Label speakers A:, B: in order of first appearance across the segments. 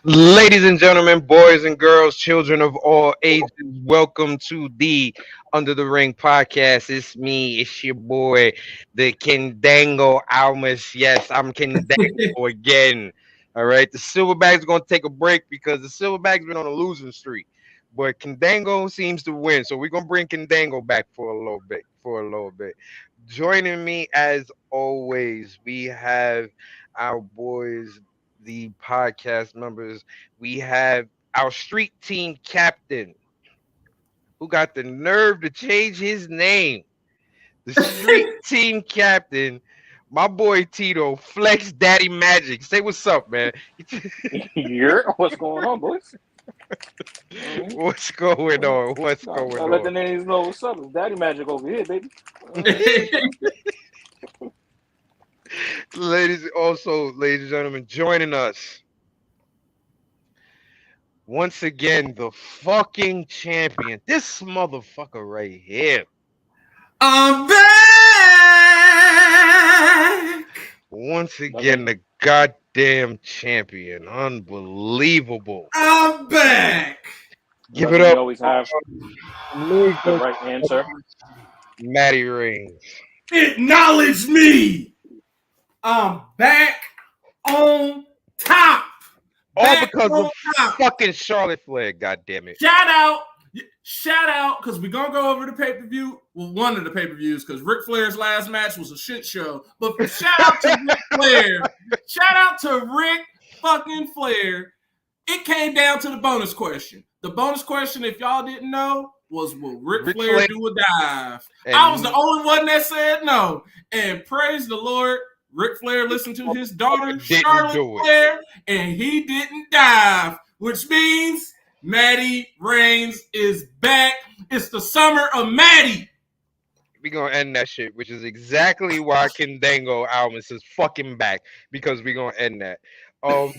A: Ladies and gentlemen, boys and girls, children of all ages, welcome to the Under the Ring podcast. It's me, it's your boy, the Kendango Almas. Yes, I'm Kendango again. All right, the Silverback's going to take a break because the Silverback's been on a losing streak, but Kendango seems to win. So we're going to bring Kendango back for a little bit. Joining me as always, we have our boys, the podcast members. We have our street team captain who got the nerve to change his name. The street team captain, my boy Tito, Flex Daddy Magic. Say what's up, man.
B: What's going on, boys?
A: What's going on? What's going
B: I'll let the
A: on?
B: names know what's up. It's Daddy Magic over here, baby.
A: Ladies and gentlemen, joining us once again, the fucking champion. This motherfucker right here.
C: I'm back.
A: Once again, the goddamn champion. Unbelievable.
C: I'm back.
A: Give
B: But
A: it
B: we
A: up.
B: always have the right answer.
A: Matty Reigns.
C: Acknowledge me. I'm back on top.
A: All
C: Back
A: because
C: on
A: of
C: top.
A: fucking Charlotte Flair, goddamn it.
C: Shout out, because we're going to go over the pay-per-view. Well, one of the pay-per-views, because Ric Flair's last match was a shit show. But shout out to Ric Flair. Shout out to Ric fucking Flair. It came down to the bonus question. The bonus question, if y'all didn't know, was will Ric Flair do a dive? I was the only one that said no. And praise the Lord, Ric Flair listened to his daughter, Charlotte Flair, and he didn't dive, which means Matty Reigns is back. It's the summer of Matty.
A: We're going to end that shit, which is exactly why Kendango Almas is fucking back, because we're going to end that. We're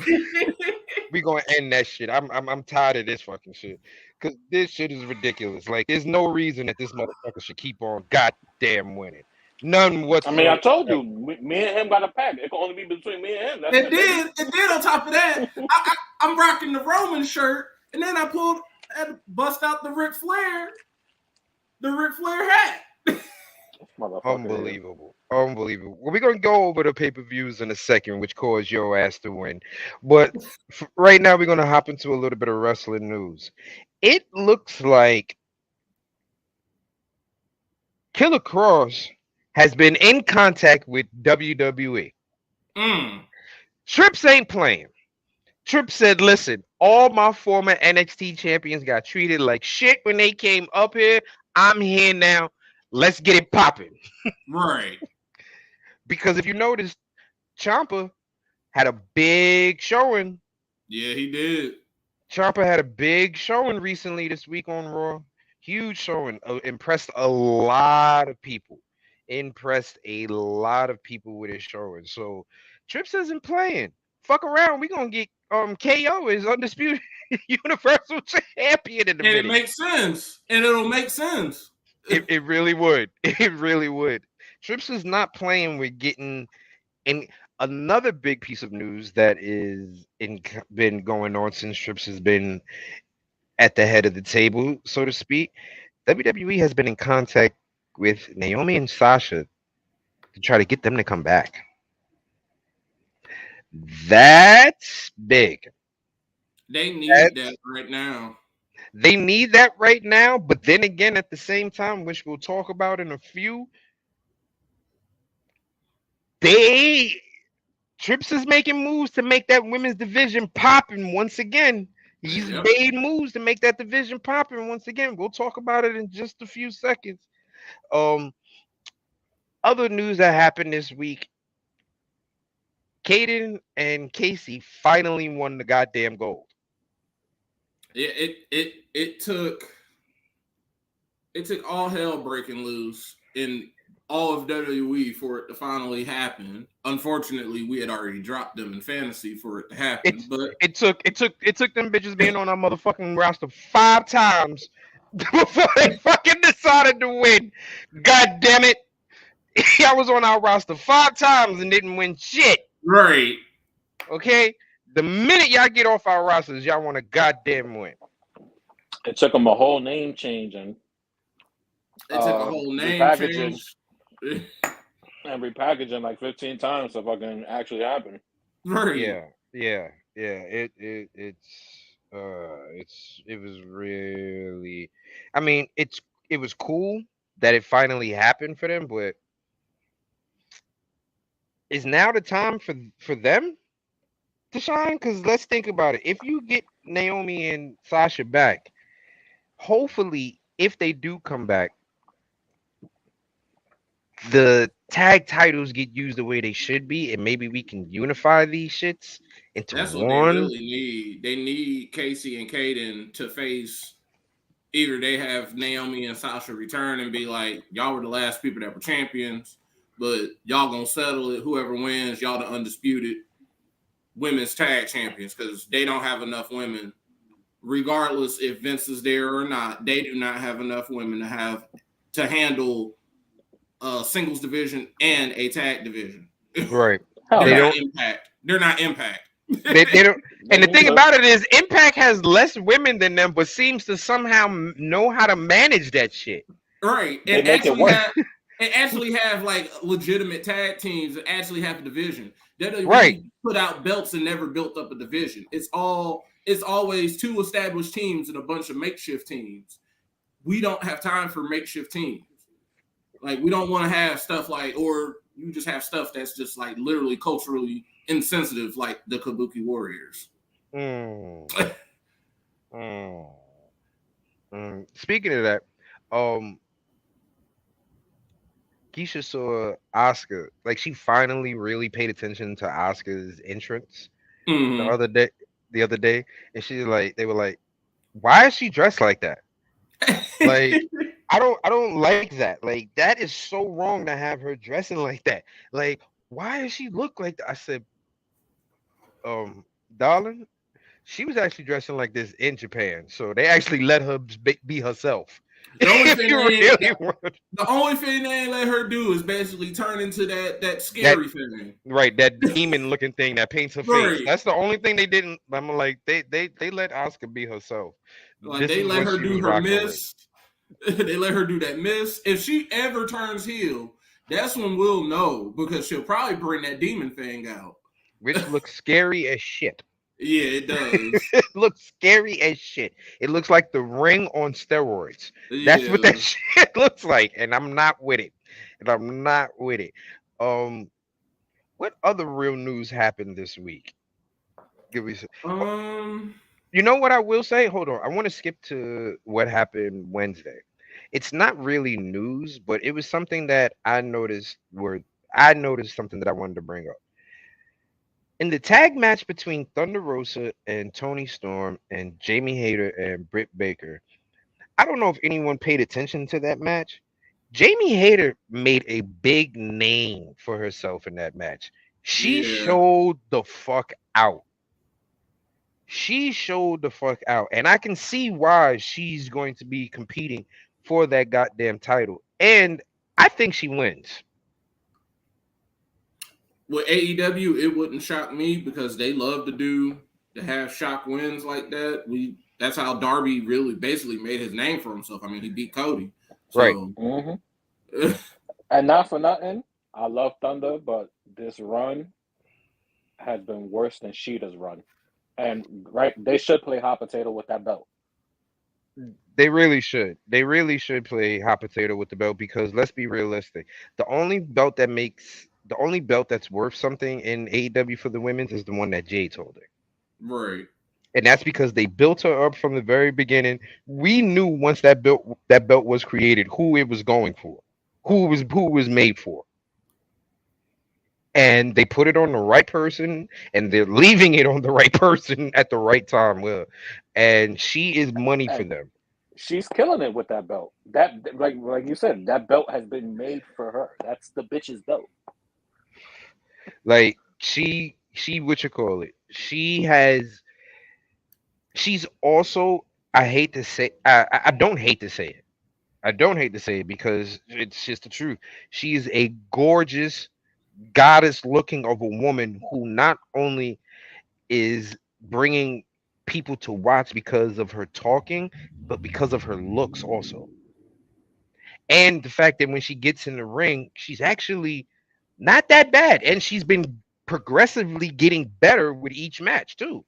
A: going to end that shit. I'm tired of this fucking shit, because this shit is ridiculous. Like, there's no reason that this motherfucker should keep on goddamn winning. None whatsoever.
B: I mean, I told you, me and him got a pact. It can only be between me and him. That's
C: It did. On top of that, I'm rocking the Roman shirt, and then I bust out the Ric Flair hat.
A: Unbelievable. Well, we're going to go over the pay-per-views in a second, which caused your ass to win. But right now, we're going to hop into a little bit of wrestling news. It looks like Killer Cross has been in contact with WWE. Trips ain't playing. Trips said, listen, all my former NXT champions got treated like shit when they came up here. I'm here now. Let's get it popping.
C: Right.
A: Because if you notice, Ciampa had a big showing.
C: Yeah, he did.
A: Ciampa had a big showing recently this week on Raw. Huge showing. Impressed a lot of people. With his showing. So Trips isn't playing. Fuck around. We're going to get KO as undisputed Universal Champion in the minute.
C: It makes sense. And it'll make sense.
A: It really would. It really would. Trips is not playing with getting in. Another big piece of news that been going on since Trips has been at the head of the table, so to speak. WWE has been in contact with Naomi and Sasha to try to get them to come back. That's big.
C: They need that right now.
A: They need that right now, but then again, at the same time, which we'll talk about in a few, Trips is making moves to make that women's division popping once again. He's made moves to make that division popping once again. We'll talk about it in just a few seconds. Other news that happened this week, Caden and Casey finally won the goddamn gold.
C: It took all hell breaking loose in all of WWE for it to finally happen. Unfortunately, we had already dropped them in fantasy for it to happen. But
A: it took them bitches being on our motherfucking roster 5 times before they fucking decided to win. God damn it. I was on our roster 5 times and didn't win shit.
C: Right.
A: Okay? The minute y'all get off our rosters, y'all want a goddamn win.
B: It took them a whole name change and
C: It took a whole name
B: repackaging
C: change.
B: and repackaging like 15 times to fucking actually happen.
C: Right.
A: Yeah. It was really. I mean, it was cool that it finally happened for them, but is now the time for them to shine? Because let's think about it. If you get Naomi and Sasha back, hopefully, if they do come back, the tag titles get used the way they should be, and maybe we can unify these shits into
C: That's what they
A: one.
C: really need. They need Casey and Kaden to face. Either they have Naomi and Sasha return and be like, y'all were the last people that were champions, but y'all gonna settle it. Whoever wins, y'all the undisputed women's tag champions, because they don't have enough women. Regardless if Vince is there or not, they do not have enough women to handle a singles division and a tag division.
A: Right.
B: Hell
A: They
C: They're
B: no.
C: not
A: don't.
C: Impact. They're not Impact.
A: They don't. And the
B: Me
A: thing
B: neither.
A: about it is, Impact has less women than them, but seems to somehow know how to manage that shit.
C: Right.
B: They make it work.
C: And actually have like legitimate tag teams and actually have a division. WWE
A: Right.
C: put out belts and never built up a division. It's always two established teams and a bunch of makeshift teams. We don't have time for makeshift teams. Like, we don't want to have stuff like, or you just have stuff that's just like literally culturally insensitive, like the Kabuki Warriors.
A: Mm. Speaking of that, Keisha saw Oscar. Like, she finally really paid attention to Oscar's entrance the
C: Mm-hmm.
A: other day. The other day, and they were like, "Why is she dressed like that?" Like, I don't like that. Like, that is so wrong to have her dressing like that. Like, why does she look like that? I said, darling, she was actually dressing like this in Japan, so they actually let her be herself.
C: The only
A: If
C: thing
A: you really want
C: the only thing they ain't let her do is basically turn into that
A: that,
C: scary thing.
A: right, that demon looking thing that paints her face.
C: Right.
A: That's the only thing they didn't. I'm like, they let Oscar be herself.
C: Like,
A: This
C: they
A: is
C: let
A: what
C: her
A: she
C: do
A: was
C: her
A: rocking with.
C: miss. They let her do that miss. If she ever turns heel, that's when we'll know, because she'll probably bring that demon thing out.
A: Which looks scary as shit.
C: Yeah, it does.
A: It looks scary as shit. It looks like the Ring on steroids. That's what that
C: Yeah.
A: shit looks like, and I'm not with it. And I'm not with it. Um, what other real news happened this week? Give me some.
C: Um.
A: You know what I will say? Hold on. I want to skip to what happened Wednesday. It's not really news, but it was something that I noticed something that I wanted to bring up. In the tag match between Thunder Rosa and Tony Storm and Jamie Hayter and Britt Baker, I don't know if anyone paid attention to that match. Jamie Hayter made a big name for herself in that match. She
C: Yeah.
A: showed the fuck out. She showed the fuck out. And I can see why she's going to be competing for that goddamn title. And I think she wins.
C: With AEW, it wouldn't shock me, because they love to have shock wins like that. That's how Darby really basically made his name for himself. I mean, he beat Cody.
A: Right.
C: So
B: And not for nothing, I love Thunder, but this run has been worse than Sheeta's run. And right, they should play hot potato with that belt.
A: They really should. They really should play hot potato with the belt, because let's be realistic. The only belt that's worth something in AEW for the women's is the one that Jade holding.
C: right.
A: And that's because they built her up from the very beginning. We knew once that belt was created who it was going for, who it was made for. And they put it on the right person, and they're leaving it on the right person at the right time. Well, and she is money for
B: And
A: them.
B: she's killing it with that belt. That like you said, that belt has been made for her. That's the bitch's belt.
A: Like, she what you call it? She's also, I hate to say, I don't hate to say it. I don't hate to say it because it's just the truth. She is a gorgeous goddess looking of a woman who not only is bringing people to watch because of her talking, but because of her looks also. And the fact that when she gets in the ring, she's actually not that bad. And she's been progressively getting better with each match, too.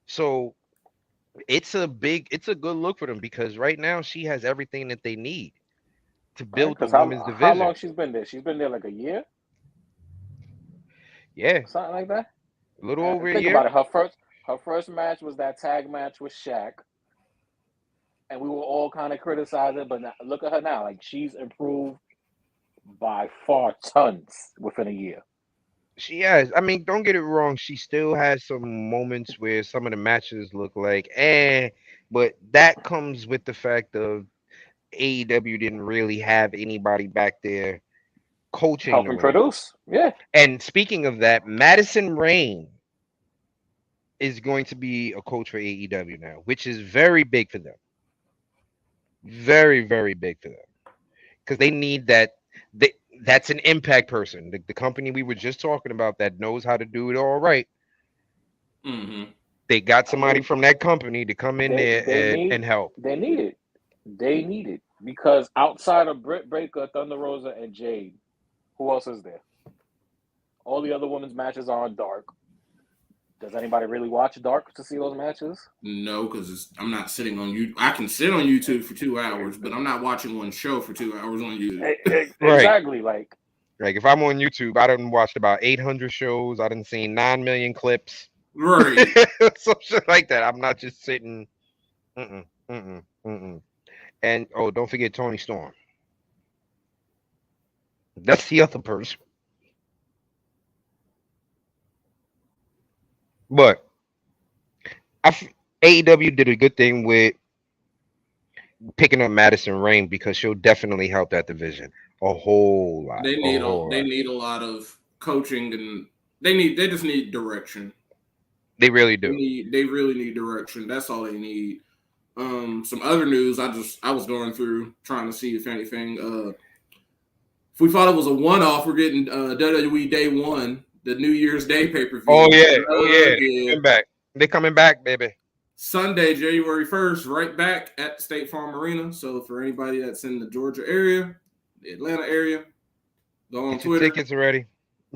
A: So it's a good look for them because right now she has everything that they need to
B: Right?
A: build the
B: Because
A: women's
B: how
A: division.
B: long she's been there? She's been there like a year,
A: Yeah,
B: something like that.
A: a little over a
B: Think about
A: year.
B: it. Her first match was that tag match with Shaq, and we were all kind of criticizing. But now, look at her now; like she's improved by far tons within a year.
A: She has. I mean, don't get it wrong. She still has some moments where some of the matches look like but that comes with the fact of AEW didn't really have anybody back there coaching the
B: Helping
A: women.
B: produce, yeah.
A: And speaking of that, Madison Rain is going to be a coach for AEW now, which is very big for them. Very, very big for them because they need that. They, that's an impact person. The company we were just talking about that knows how to do it all right.
C: Mm-hmm.
A: They got
B: I
A: somebody
B: mean,
A: from that company to come in there
B: they need
A: and help.
B: they need it. They need it because outside of Britt Baker, Thunder Rosa, and Jade, who else is there? All the other women's matches are on Dark. Does anybody really watch Dark to see those matches?
C: No, because I'm not sitting on you. I can sit on YouTube for 2 hours, but I'm not watching one show for 2 hours on YouTube.
A: Right.
B: Exactly. Like
A: Like if I'm on YouTube, I done watched about 800 shows. I done seen 9 million clips.
C: Right.
A: So shit like that. I'm not just sitting. Mm-mm, mm-mm, mm-mm. And oh, don't forget Tony Storm. That's the other person. But AEW did a good thing with picking up Madison Rain because she'll definitely help that division a whole lot.
C: They
A: A
C: need
A: whole lot.
C: a lot of coaching, and they just need direction.
A: They really do.
C: They really need direction. That's all they need. Some other news. I was going through trying to see if anything. If we thought it was a one-off, we're getting WWE Day One, the New Year's Day pay-per-view.
A: Oh yeah, oh yeah.
C: Yeah.
A: Coming back. They're coming back, baby.
C: Sunday, January 1st, right back at the State Farm Arena. So for anybody that's in the Georgia area, the Atlanta area, go on
A: Get your
C: Twitter.
A: tickets ready.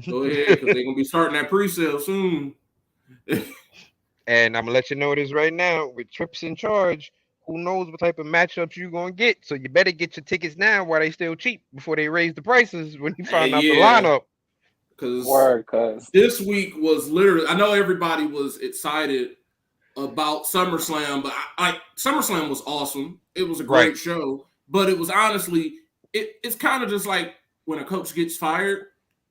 C: Go ahead, because they're gonna be starting that pre-sale soon.
A: And I'm gonna let you know this right now. With Trips in charge, who knows what type of matchups you're gonna get? So you better get your tickets now while they still cheap before they raise the prices when you find out the lineup.
C: Because this week was literally, I know everybody was excited about SummerSlam, but SummerSlam was awesome. It was a great show, but it was honestly, it's kind of just like when a coach gets fired,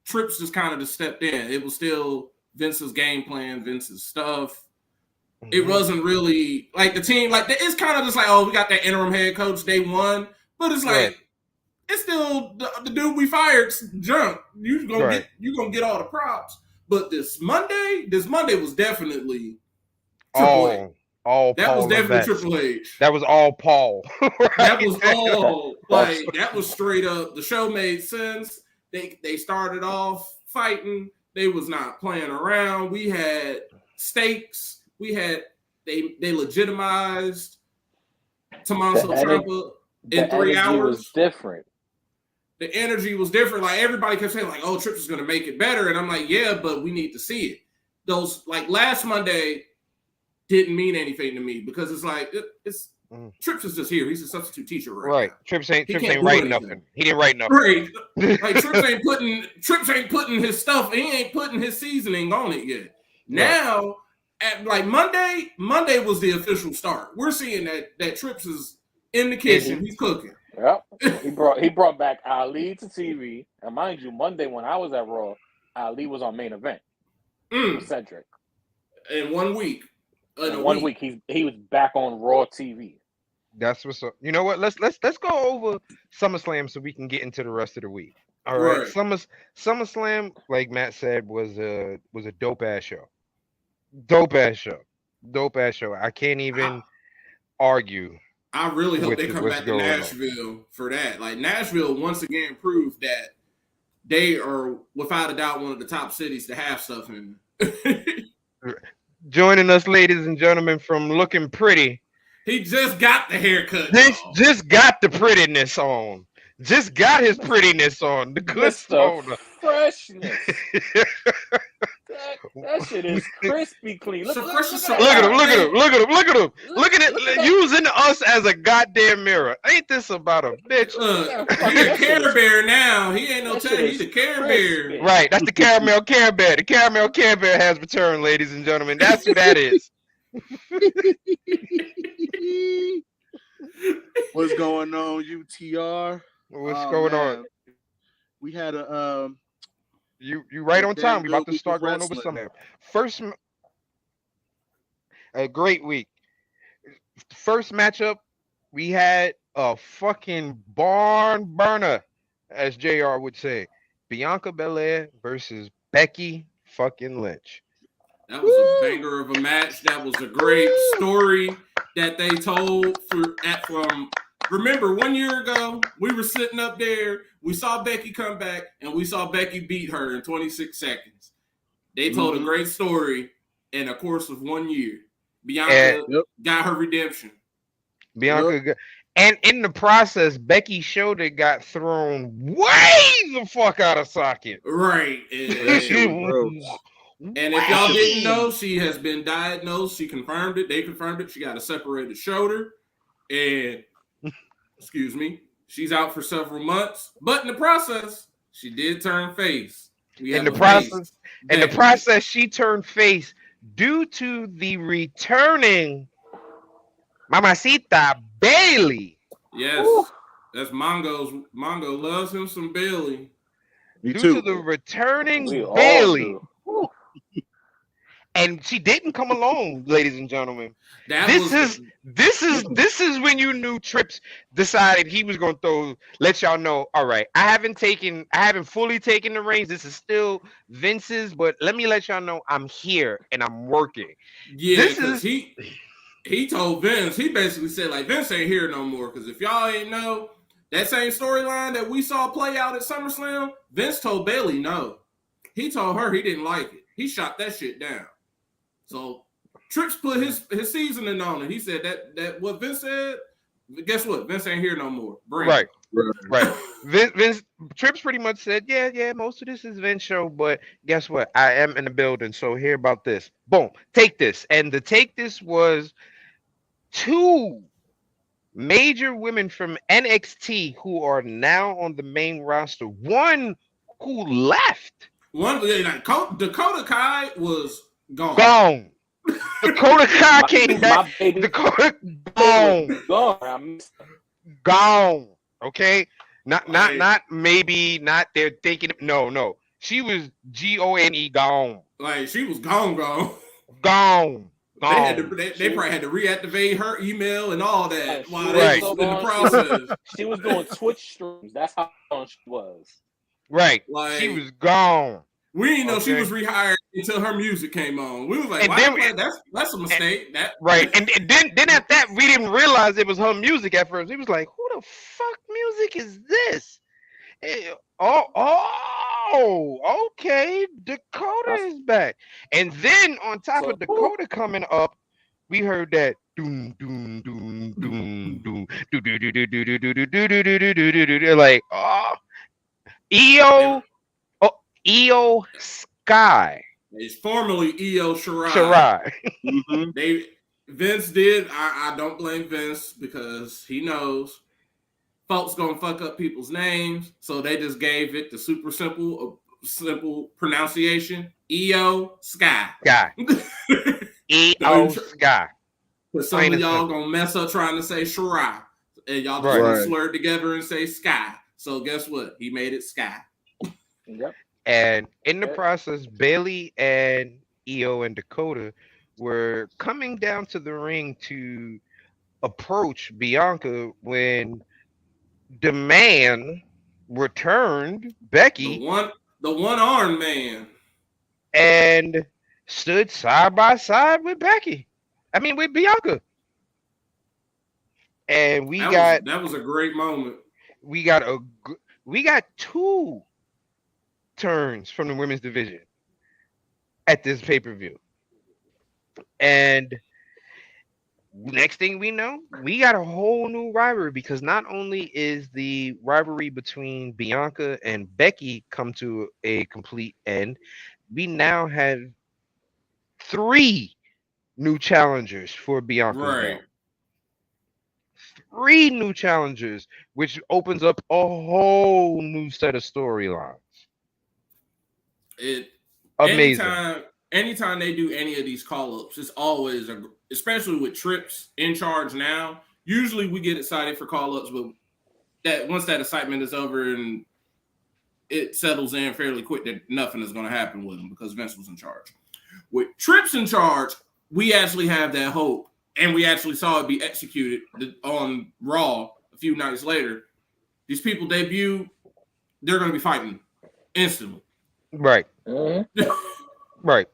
C: Trips just kind of just stepped in. It was still Vince's game plan, Vince's stuff. Mm-hmm. It wasn't really like the team, like it's kind of just like, oh, we got that interim head coach day one, but it's like it's still the dude we fired junk. You gonna get all the props. But this Monday was definitely Triple H. That was definitely Triple H.
A: That was all Paul.
C: Right? That was all that was straight up. The show made sense. They started off fighting. They was not playing around. We had stakes. We had they legitimized Tommaso Ciampa in 3 hours.
B: Was different.
C: The energy was different. Like everybody kept saying, like, "Oh, Trips is going to make it better," and I'm like, "Yeah, but we need to see it." Those like last Monday didn't mean anything to me because it's like Trips is just here. He's a substitute teacher,
A: right? Trips ain't writing nothing. He didn't write nothing.
C: Right. Like Trips ain't putting his stuff. He ain't putting his seasoning on it yet. Now, at like Monday was the official start. We're seeing that Trips is in the kitchen. He's cooking.
B: Yep. He brought back Ali to TV. And mind you, Monday when I was at Raw, Ali was on main event with Cedric.
C: In 1 week.
B: In 1 week, he was back on Raw TV.
A: That's what's up. You know what? Let's go over SummerSlam so we can get into the rest of the week. All right. SummerSlam, like Matt said, was a dope ass show. Dope ass show. I can't even argue.
C: I really hope they come back to Nashville for that. Like Nashville once again proved that they are without a doubt one of the top cities to have stuff in.
A: Joining us, ladies and gentlemen, from looking pretty.
C: He just got the haircut.
A: This
C: Dog.
A: just got the prettiness on. Just got his prettiness on. The good
B: Mr.
A: soda.
B: Freshness. That shit is crispy clean. Look,
C: So
B: look,
C: fresh
B: look
C: as
B: at
C: so-
A: Look at him,
B: that.
A: look at him, look at him, look at him. Look at
B: Look at
A: it,
B: that.
A: using us as a goddamn mirror. Ain't this about a bitch?
C: Look,
B: That
C: he a
B: shit
C: Care
B: is-
C: Bear now. He ain't no
B: that shit
C: Teddy.
B: is
C: He's a Care
B: crispy.
C: Bear.
A: Right, that's the caramel Care Bear. The caramel Care Bear has returned, ladies and gentlemen. That's who that is.
D: What's going on, UTR?
A: What's
D: Oh,
A: going
D: man.
A: on?
D: We had a
A: You right on time. We about to
D: week of
A: start going over
D: wrestling.
A: some. First, a great week. First matchup, we had a fucking barn burner, as JR would say. Bianca Belair versus Becky fucking Lynch.
C: That was a banger of a match. That was a great story that they told from. Remember, 1 year ago, we were sitting up there. We saw Becky come back, and we saw Becky beat her in 26 seconds. They told a great story in a course of 1 year. Bianca got her redemption.
A: Bianca, and in the process, Becky's shoulder got thrown way the fuck out of socket.
C: Right.
D: That shit was gross.
C: And if y'all didn't know, she has been diagnosed. She confirmed it. They confirmed it. She got a separated shoulder. And, excuse me, she's out for several months. But in the process, she did turn face.
A: In the process, she turned face due to the returning Mamacita Bailey.
C: Yes. That's Mongo's. Mongo loves him some Bailey.
D: Me
A: Due
D: too.
A: to the returning
B: We all
A: Bailey.
B: do. Woo.
A: And she didn't come alone, ladies and gentlemen.
C: That
A: This is when you knew Trips decided he was gonna let y'all know. All right, I haven't fully taken the reins. This is still Vince's, but let me let y'all know I'm here and I'm working.
C: Yeah, because he told Vince, he basically said, like, Vince ain't here no more. Because if y'all ain't know, that same storyline that we saw play out at SummerSlam, Vince told Bailey no. He told her he didn't like it. He shot that shit down. So Trips put his seasoning on it. He said that what Vince said, guess what? Vince ain't here no more. Bring it.
A: Right. Vince Trips pretty much said, yeah, most of this is Vince show, but guess what? I am in the building, so hear about this. Boom, take this. And the take this was two major women from NXT who are now on the main roster. One who left.
C: Dakota Kai was gone.
A: Gone. Dakota Kai came back.
B: My baby
A: Dakota
B: was
A: gone.
B: gone. I missed her.
A: Gone. Okay? Not maybe not they're thinking no. She was GONE gone.
C: Like, she was gone.
A: Gone.
C: They probably had to reactivate her email and all that while
A: Right.
C: they was in the process.
B: She was doing Twitch streams. That's how long she was.
A: Right.
C: Like,
A: She was gone.
C: we didn't know she
A: Okay.
C: was rehired until her music came on. We was like,
A: And
C: why
A: then-
C: they play- that's a mistake.
A: Right. And then at that we didn't realize it was her music at first. He was like, who the fuck music is this? Okay. Dakota is back. And then on top of Dakota coming up, we heard that doom doom doom doom doom do do do do do do do do do do do do do do like Io Sky.
C: It's formerly Io Shirai.
A: Shirai.
C: Vince did. I don't blame Vince because he knows folks gonna fuck up people's names, so they just gave it the super simple pronunciation. Io Sky.
A: Io Sky.
C: But some of y'all gonna mess up trying to say Shirai, and y'all just gonna slur it together and say Sky. So guess what? He made it Sky.
B: Yep.
A: And in the process, Bailey and Io and Dakota were coming down to the ring to approach Bianca when the man returned Becky,
C: the one-armed man,
A: and stood side by side with with Bianca. And
C: that was a great moment.
A: We got two turns from the women's division at this pay-per-view. And next thing we know, we got a whole new rivalry because not only is the rivalry between Bianca and Becky come to a complete end, we now have three new challengers for Bianca's
C: Right.
A: belt. Three new challengers, which opens up a whole new set of storylines.
C: It
A: Amazing.
C: anytime they do any of these call-ups, it's always especially with Trips in charge now. Usually we get excited for call-ups, but that once that excitement is over and it settles in fairly quick, that nothing is going to happen with them because Vince was in charge. With Trips in charge, we actually have that hope, and we actually saw it be executed on Raw a few nights later. These people debut, they're going to be fighting instantly.
A: Right.
B: Mhm.
A: Right.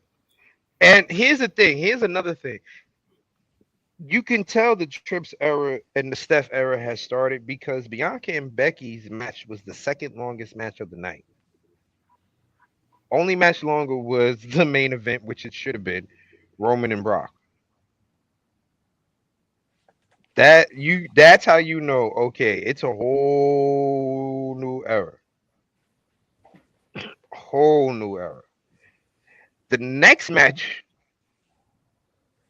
A: And here's the thing. Here's another thing. You can tell the Trips era and the Steph era has started because Bianca and Becky's match was the second longest match of the night. Only match longer was the main event, which it should have been Roman and Brock. That's how you know, okay, it's a whole new era. Whole new era. The next match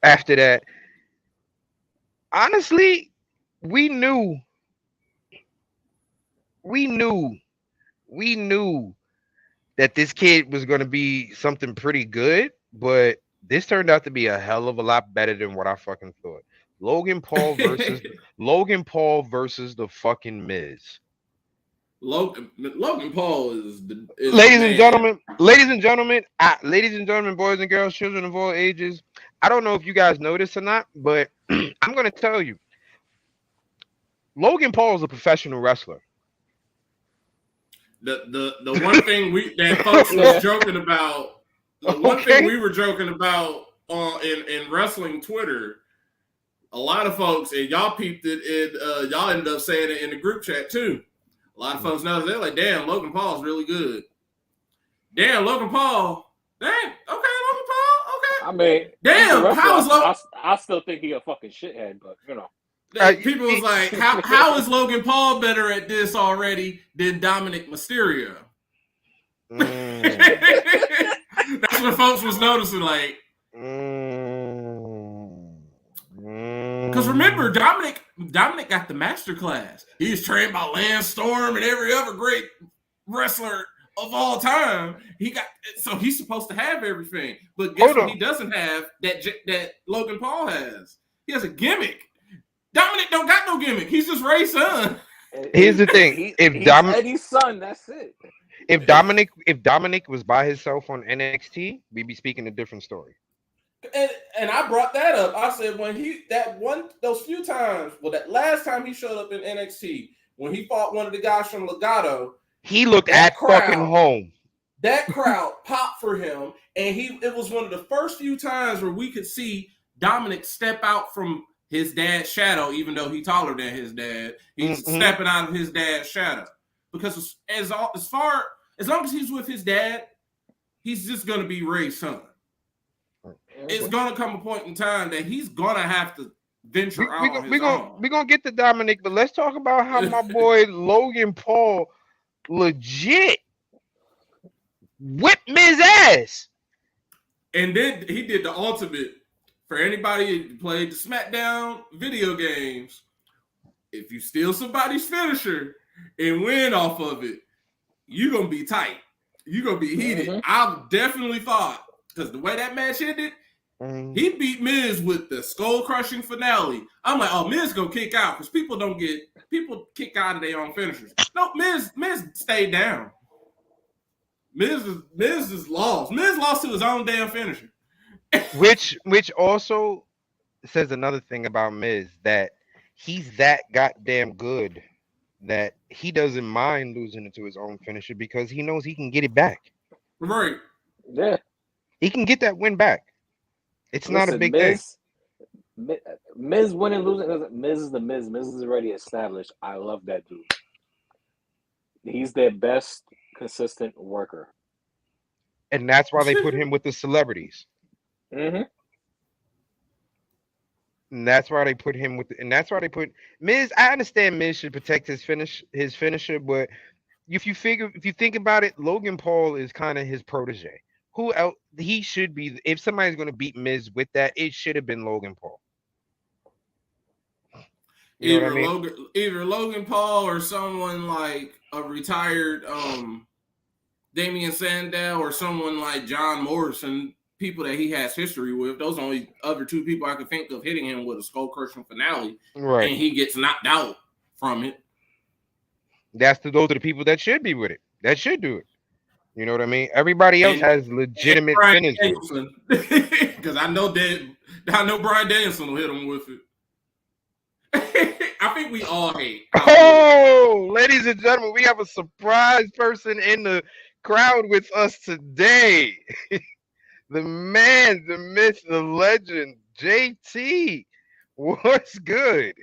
A: after that, honestly, we knew, we knew, we knew that this kid was going to be something pretty good, but this turned out to be a hell of a lot better than what I fucking thought. Logan Paul versus Logan Paul versus the fucking Miz.
C: Logan Paul is the
A: Ladies and
C: man.
A: gentlemen, ladies and gentlemen, boys and girls, children of all ages. I don't know if you guys know this or not, but I'm gonna tell you, Logan Paul is a professional wrestler.
C: The one thing that folks was joking about, the one thing
A: Okay,
C: we were joking about in wrestling Twitter, a lot of folks, and y'all peeped it, and y'all ended up saying it in the group chat too. A lot of folks know they're like, "Damn, Logan Paul's really good." Damn, Logan Paul. Damn, okay, Logan Paul. Okay.
B: I mean, he's a
C: Damn,
B: wrestler.
C: how is Logan?
B: I still think he a fucking shithead, but you know.
C: People was like, how is Logan Paul better at this already than Dominic Mysterio? That's what folks was noticing. Like, because remember, Dominic got the master class. He's trained by Lance Storm and every other great wrestler of all time. So he's supposed to have everything. But guess what? He doesn't have that Logan Paul has. He has a gimmick. Dominic don't got no gimmick. He's just Ray's son.
A: Here's the thing:
B: he's Eddie's son. That's it.
A: If Dominic was by himself on NXT, we'd be speaking a different story.
C: And I brought that up. I said those few times, that last time he showed up in NXT, when he fought one of the guys from Legato,
A: he looked at fucking home.
C: That crowd popped for him, and it was one of the first few times where we could see Dominic step out from his dad's shadow, even though he's taller than his dad. He's stepping out of his dad's shadow. Because as long as he's with his dad, he's just going to be Ray's son. It's going to come a point in time that he's going to have to venture out on his own.
A: We're going to get to Dominic, but let's talk about how my boy Logan Paul legit whipped Miz ass.
C: And then he did the ultimate. For anybody who played the SmackDown video games, if you steal somebody's finisher and win off of it, you're going to be tight. You're going to be heated. Mm-hmm. I definitely thought, because the way that match ended, he beat Miz with the skull-crushing finale. I'm like, oh, Miz going to kick out because people kick out of their own finishers. No, Miz stayed down. Miz is lost. Miz lost to his own damn finisher.
A: Which also says another thing about Miz, that he's that goddamn good that he doesn't mind losing it to his own finisher because he knows he can get it back.
C: Right.
B: Yeah.
A: He can get that win back. It's not a big thing.
B: Miz winning, losing. Miz is the Miz. Miz is already established. I love that dude. He's their best consistent worker.
A: And that's why they put him with the celebrities.
B: Mm-hmm.
A: And that's why they put him with, and that's why they put Miz. I understand Miz should protect his finisher, but if you think about it, Logan Paul is kind of his protege. Who else? He should be. If somebody's going to beat Miz with that, it should have been Logan Paul. You know what I mean?
C: Either Logan Paul or someone like a retired Damian Sandow or someone like John Morrison, people that he has history with. Those are only other two people I could think of hitting him with a skull crushing finale,
A: Right.
C: and he gets knocked out from it.
A: Those are the people that should be with it. That should do it. You know what I mean? Everybody else has legitimate finishes.
C: Because I know Bryan Danielson will hit him with it. I think we all hate.
A: Oh, ladies and gentlemen, we have a surprise person in the crowd with us today. The man, the myth, the legend, JT. What's good?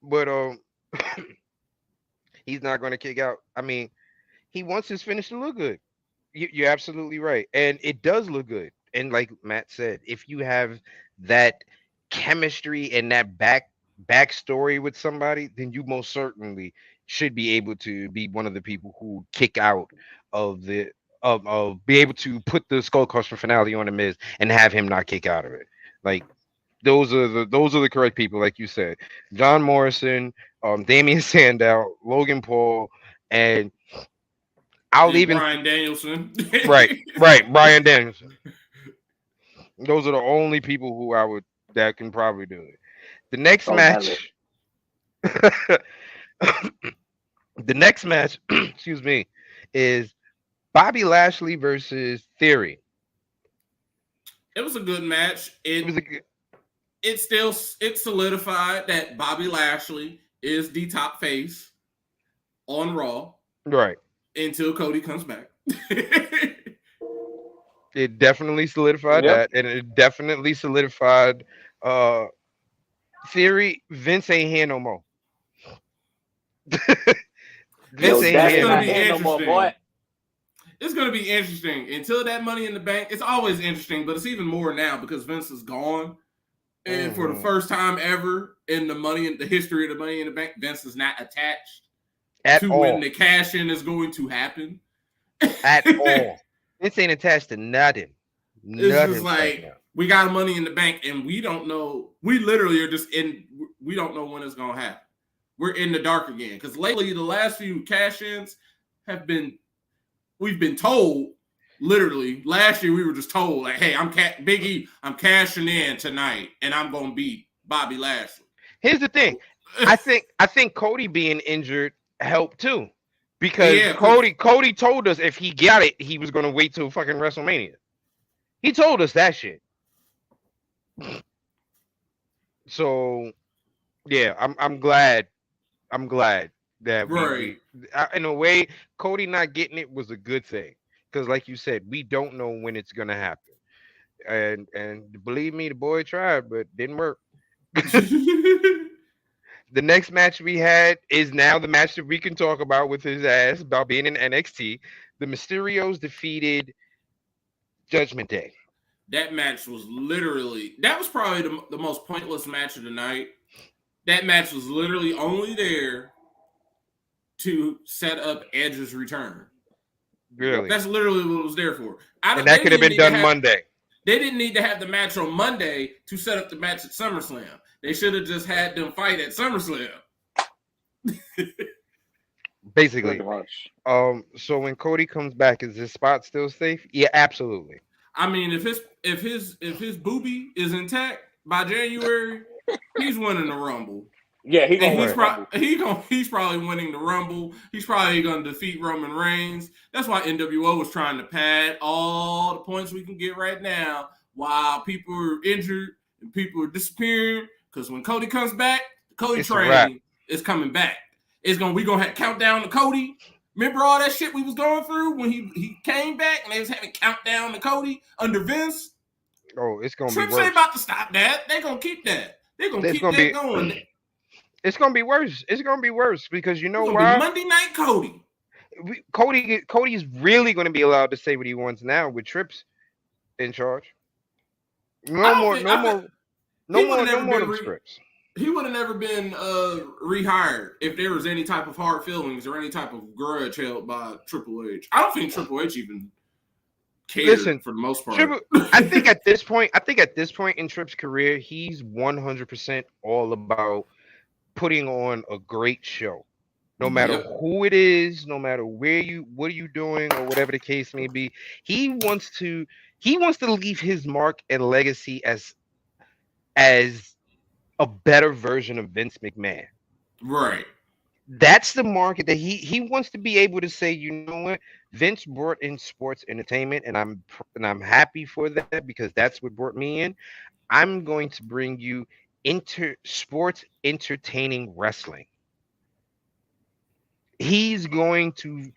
A: But he's not going to kick out. I mean, he wants his finish to look good. You're absolutely right, and it does look good. And like Matt said, if you have that chemistry and that backstory with somebody, then you most certainly should be able to be one of the people who kick out of the of be able to put the skull crusher finale on the Miz and have him not kick out of it. Like those are the correct people, like you said. John Morrison, Damian Sandow, Logan Paul, and I'll even
C: Bryan Danielson.
A: right, Bryan Danielson. Those are the only people who that can probably do it. The next match, the next match, excuse me, is Bobby Lashley versus Theory.
C: It was a good match. It solidified that Bobby Lashley is the top face on Raw.
A: Right.
C: Until Cody comes back.
A: It definitely solidified that, and it definitely solidified Theory. Vince ain't here no more. Vince ain't here
B: no more, boy.
C: It's going to be interesting. Until that Money in the Bank, it's always interesting, but it's even more now because Vince is gone. And for the first time ever in the history of the Money in the Bank, Vince is not attached to when the cash-in is going to happen.
A: At all. This ain't attached to nothing.
C: It's just like, we got Money in the Bank, and we don't know. We literally are just we don't know when it's going to happen. We're in the dark again. Because lately, the last few cash-ins we've been told, literally, last year we were just told, like, hey, Big E, I'm cashing in tonight, and I'm going to beat Bobby Lashley.
A: Here's the thing. I think Cody being injured helped too. Because Cody told us if he got it, he was going to wait till fucking WrestleMania. He told us that shit. So, yeah, I'm glad. I'm glad that in a way, Cody not getting it was a good thing. Because like you said, we don't know when it's going to happen. And believe me, the boy tried, but didn't work. The next match we had is now the match that we can talk about with his ass about being in NXT. The Mysterios defeated Judgment Day.
C: That match was that was probably the most pointless match of the night. That match was literally only there to set up Edge's return.
A: Really?
C: That's literally what it was there for.
A: And that could have been done Monday.
C: They didn't need to have the match on Monday to set up the match at SummerSlam. They should have just had them fight at SummerSlam.
A: Basically. So when Cody comes back, is his spot still safe? Yeah, absolutely.
C: I mean, if his booby is intact by January, he's winning the Rumble.
B: Yeah,
C: he's probably winning the Rumble. He's probably going to defeat Roman Reigns. That's why NWO was trying to pad all the points we can get right now while people are injured and people are disappearing. Because when Cody comes back, the Cody train is coming back. We're gonna have countdown to Cody. Remember all that shit we was going through when he came back and they was having countdown to Cody under Vince?
A: Oh, it's gonna
C: Trips
A: be worse.
C: ain't about to stop that. They're gonna keep that. They're gonna keep that going.
A: It's gonna be worse. It's gonna be worse because you know why?
C: Monday Night Cody.
A: Cody is really gonna be allowed to say what he wants now with Trips in charge. No more,
C: think-
A: no
C: I think
A: more, no
C: he
A: more,
C: would've
A: no
C: never
A: more
C: been
A: them scripts.
C: he would have never been rehired if there was any type of hard feelings or any type of grudge held by Triple H. I don't think Triple H even cared
A: Listen,
C: for the most part.
A: I think at this point in Tripp's career, he's 100% all about putting on a great show. No matter
C: Yep.
A: who it is, no matter what are you doing, or whatever the case may be, he wants to leave his mark and legacy as a better version of Vince McMahon.
C: Right.
A: That's the market that he wants to be able to say, you know what, Vince brought in sports entertainment, and I'm happy for that because that's what brought me in. I'm going to bring you sports entertaining wrestling. He's trying to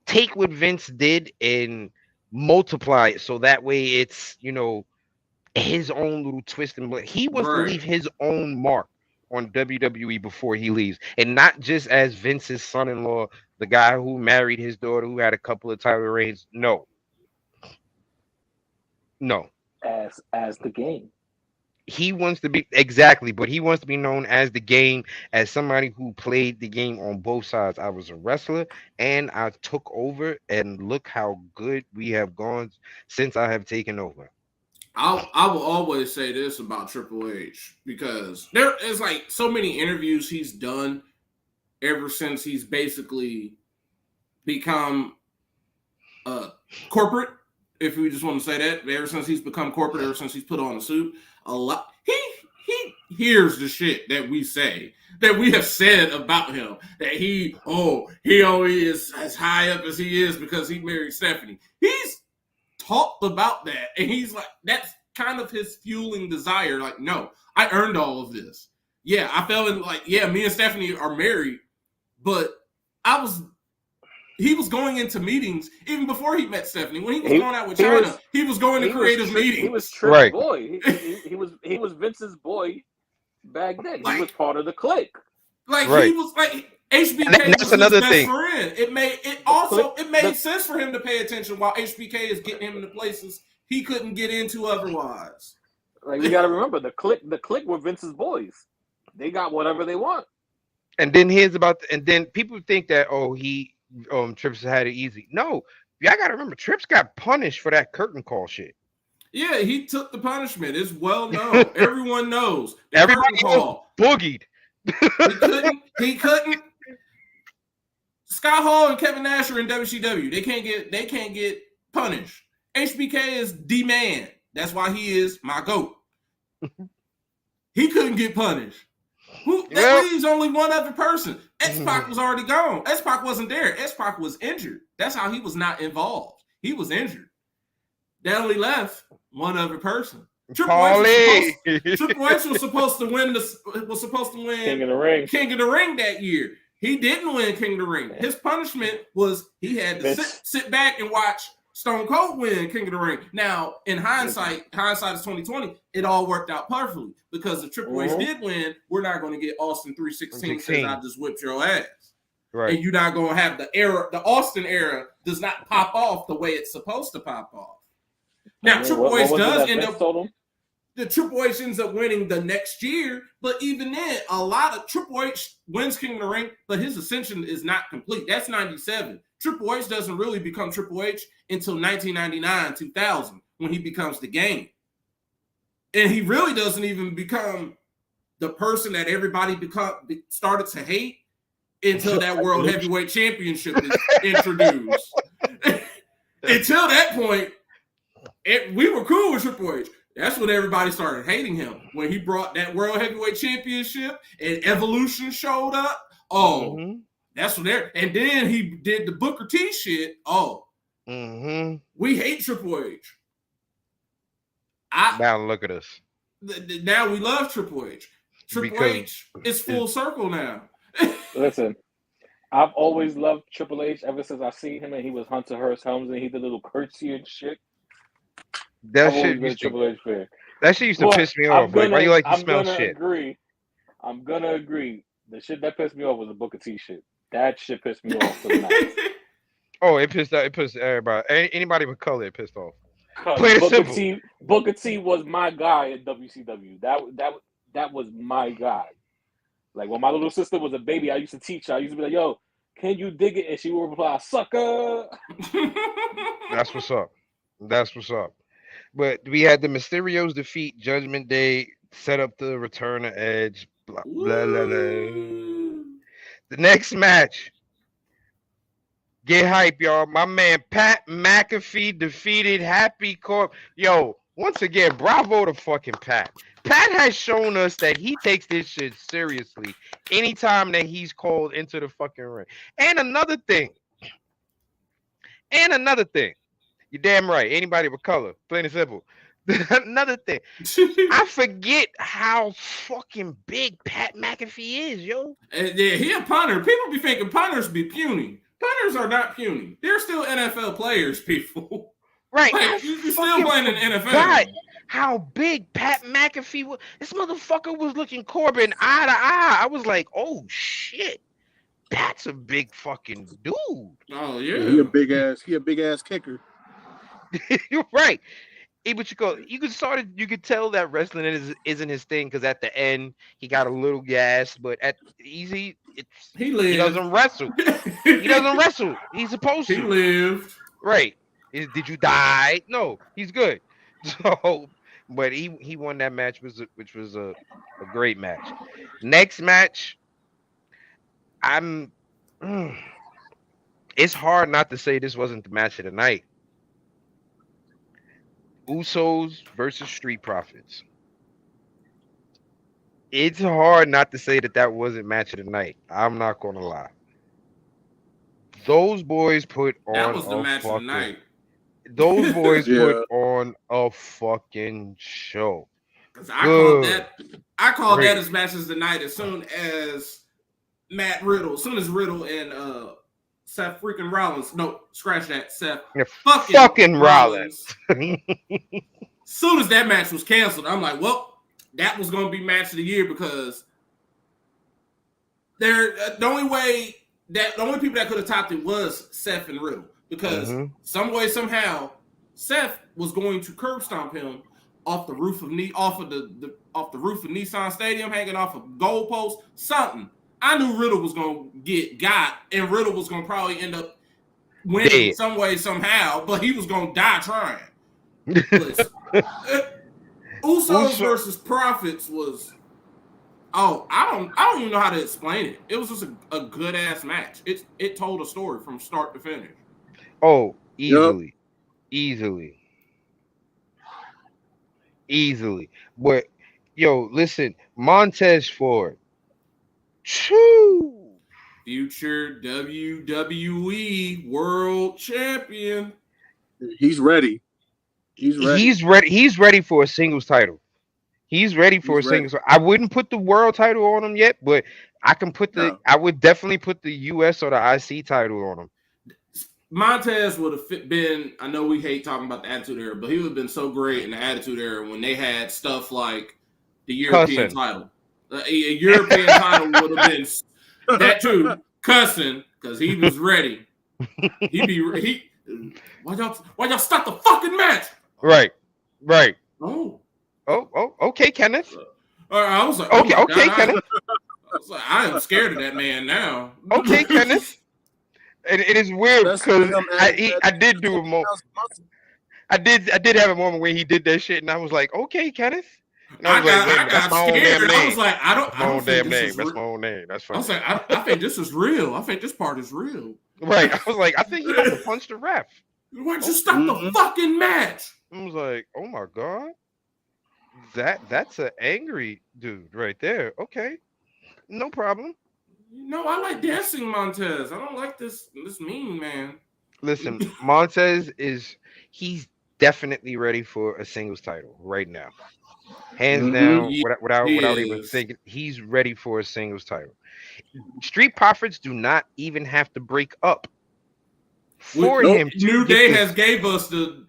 A: take what Vince did and multiply it so that way it's, his own little twist and he wants to
C: Right.
A: leave his own mark on WWE before he leaves, and not just as Vince's son-in-law, the guy who married his daughter, who had a couple of title reigns. No.
B: As the game.
A: He wants to be exactly, but he wants to be known as the game, as somebody who played the game on both sides. I was a wrestler and I took over, and look how good we have gone since I have taken over.
C: I will always say this about Triple H because there is like so many interviews he's done ever since he's basically become corporate, if we just want to say that. Ever since he's become corporate, ever since he's put on a suit, a lot he hears the shit that we say, that we have said about him, that he only is as high up as he is because he married Stephanie. He's talked about that, and he's like, that's kind of his fueling desire. Like, no, I earned all of this. Yeah, I fell in, like, yeah, me and Stephanie are married, but he was going into meetings even before he met Stephanie. When he was going out with China, he was going to creative meetings.
B: He was Tripp's
A: Right.
B: boy. He was Vince's boy back then.
C: Like,
B: he was part of the clique.
C: Like,
A: Right.
C: he was like, HBK
A: that's
C: was
A: another
C: his best
A: thing.
C: friend. It made sense for him to pay attention while HBK is getting him into places he couldn't get into otherwise.
B: Like, you got to remember, the clique were Vince's boys. They got whatever they want.
A: And then and then people think that, Trips had it easy. No, y'all got to remember, Trips got punished for that curtain call shit.
C: Yeah, he took the punishment. It's well known. Everyone knows. The
A: Everybody
C: curtain call.
A: boogied.
C: He couldn't. Scott Hall and Kevin Nash are in WCW. They can't get punished. HBK is the man. That's why he is my GOAT. He couldn't get punished. That leaves only one other person. X-Pac was already gone. X-Pac wasn't there. X-Pac was injured. That's how he was not involved. He was injured. That only left one other person. Triple H was supposed to win
B: King of the Ring.
C: King of the Ring that year. He didn't win King of the Ring. His punishment was he had to sit back and watch Stone Cold win King of the Ring. Now, in hindsight is 2020, it all worked out perfectly because if Triple H did win, we're not going to get Austin 316 says I just whipped your ass.
A: Right.
C: And you're not going to have the Austin era does not pop off the way it's supposed to pop off. Now, Triple H does end up. The Triple H ends up winning the next year, but even then, a lot of Triple H wins King of the Ring, but his ascension is not complete. That's 97. Triple H doesn't really become Triple H until 1999, 2000, when he becomes the Game. And he really doesn't even become the person that everybody started to hate until that World Heavyweight Championship is introduced. Until that point, we were cool with Triple H. That's when everybody started hating him. When he brought that World Heavyweight Championship and Evolution showed up. That's when and then he did the Booker T shit. We hate Triple H.
A: Now look at us.
C: Now we love Triple H. Triple H is full circle now.
B: Listen, I've always loved Triple H ever since I seen him and he was Hunter Hearst Helms and he did a little curtsy and shit.
A: That shit used to piss me off. Like, why you like to smell shit?
B: I'm gonna agree. The shit that pissed me off was the Booker T shit. That shit pissed me off.
A: Oh, it pissed everybody. Anybody with color, it pissed off. Plain and simple.
B: Booker T was my guy at WCW. That was my guy. Like when my little sister was a baby, I used to teach her. I used to be like, "Yo, can you dig it?" And she would reply, "Sucker."
A: That's what's up. That's what's up. But we had the Mysterios defeat Judgment Day, set up the return of Edge. Blah, blah, blah, blah. The next match. Get hype, y'all. My man Pat McAfee defeated Happy Corp. Yo, once again, bravo to fucking Pat. Pat has shown us that he takes this shit seriously anytime that he's called into the fucking ring. And another thing. You're damn right. Anybody with color. Plain and simple. Another thing. I forget how fucking big Pat McAfee is, yo.
C: Yeah, he a punter. People be thinking punters be puny. Punters are not puny. They're still NFL players, people.
A: Right.
C: Like, you're still playing in the NFL.
A: God, how big Pat McAfee was. This motherfucker was looking Corbin eye to eye. I was like, oh shit. That's a big fucking dude.
C: Oh yeah.
D: He a big ass kicker.
A: You're right. But you could tell that wrestling isn't his thing because at the end he got a little gas, but he doesn't wrestle. He doesn't wrestle. He's supposed to.
C: He lived.
A: Right. Did you die? No, he's good. So, but he won that match, which was a great match. Next match, it's hard not to say this wasn't the match of the night. Usos versus Street Profits. It's hard not to say that wasn't match of the night. I'm not gonna lie. Those boys put on
C: that was the match of the night.
A: Those boys put on a fucking show.
C: I called that as matches of the night as soon as Riddle and Seth freaking Rollins. No, scratch that. Seth
A: fucking Rollins.
C: Soon as that match was canceled, I'm like, well, that was going to be match of the year because the only people that could have topped it was Seth and Riddle because some way somehow Seth was going to curb stomp him off the roof of Nissan Stadium, hanging off a goalpost, something. I knew Riddle was going to got, and Riddle was going to probably end up winning some way, somehow, but he was going to die trying. Usos versus Profits was, I don't even know how to explain it. It was just a good ass match. It told a story from start to finish.
A: Oh, easily. But yo, listen, Montez Ford. Choo.
C: Future WWE World Champion.
D: He's ready.
A: He's ready for a singles title. I wouldn't put the world title on him yet, but I would definitely put the US or the IC title on him.
C: Montez would have been, I know we hate talking about the Attitude Era, but he would have been so great in the Attitude Era when they had stuff like the European title. A European title would have been that too, cussing, because he was ready. Why y'all stop the fucking match?
A: Right.
C: Oh,
A: okay, Kenneth.
C: I was like,
A: okay, Kenneth.
C: I am scared of that man now.
A: Okay, Kenneth. It is weird because I did do a moment. I did have a moment where he did that shit, and I was like, okay, Kenneth. And I got
C: scared. I was like, I don't
A: think this is real. That's my own name. That's fine.
C: I was like, I think this is real. I think this part is real.
A: Right. I was like, I think you have to punch the ref.
C: Why'd you stop the fucking match?
A: I was like, oh my god, that's an angry dude right there. Okay, no problem.
C: No, I like dancing Montez. I don't like this mean man.
A: Listen, Montez he's definitely ready for a singles title right now. Hands down, without even thinking, he's ready for a singles title. Street Profits do not even have to break up for him.
C: New Day has gave us the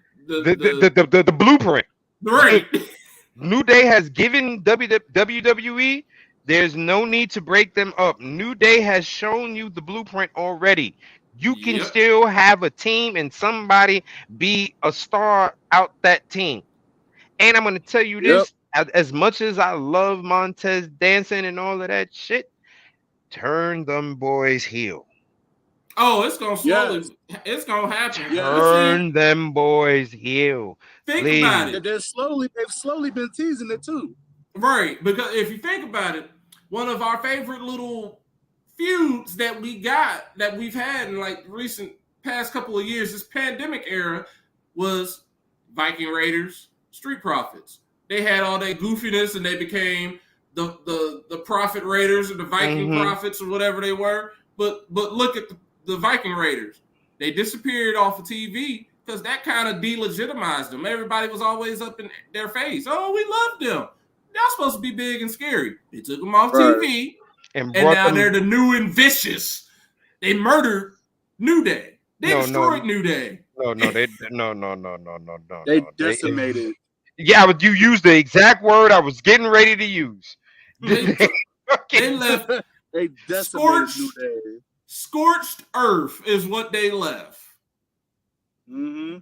A: blueprint.
C: Right.
A: New Day has given WWE. There's no need to break them up. New Day has shown you the blueprint already. You can
C: Yep.
A: still have a team and somebody be a star out that team. And I'm gonna tell you
D: Yep.
A: this: as much as I love Montez dancing and all of that shit, turn them boys heel.
C: Oh, it's gonna
D: Yes.
C: slowly. It's gonna happen.
D: Yes.
C: You see,
A: Turn them boys heel,
C: think about
A: please.
C: it.
D: They've slowly been teasing it too.
C: Right, because if you think about it, one of our favorite little feuds that we've had in like recent past couple of years, this pandemic era, was Viking Raiders, Street Profits. They had all that goofiness and they became the Profit Raiders or the Viking
A: Hmm.
C: Profits or whatever they were. But look at the Viking Raiders. They disappeared off of TV because that kind of delegitimized them. Everybody was always up in their face. Oh, we loved them. Y'all supposed to be big and scary. They took them off
D: Right.
C: TV,
A: And
C: and
A: brought
C: now they're
A: them.
C: the new and vicious. They murdered New Day. They
A: No,
C: destroyed
A: no,
C: New Day.
A: no. They no.
D: They
A: No.
D: decimated.
A: Yeah, you used the exact word I was getting ready to use.
C: They
A: They fucking-
C: left
D: They decimated New
C: scorched,
D: Day.
C: scorched earth is what they left.
D: Mm-hmm.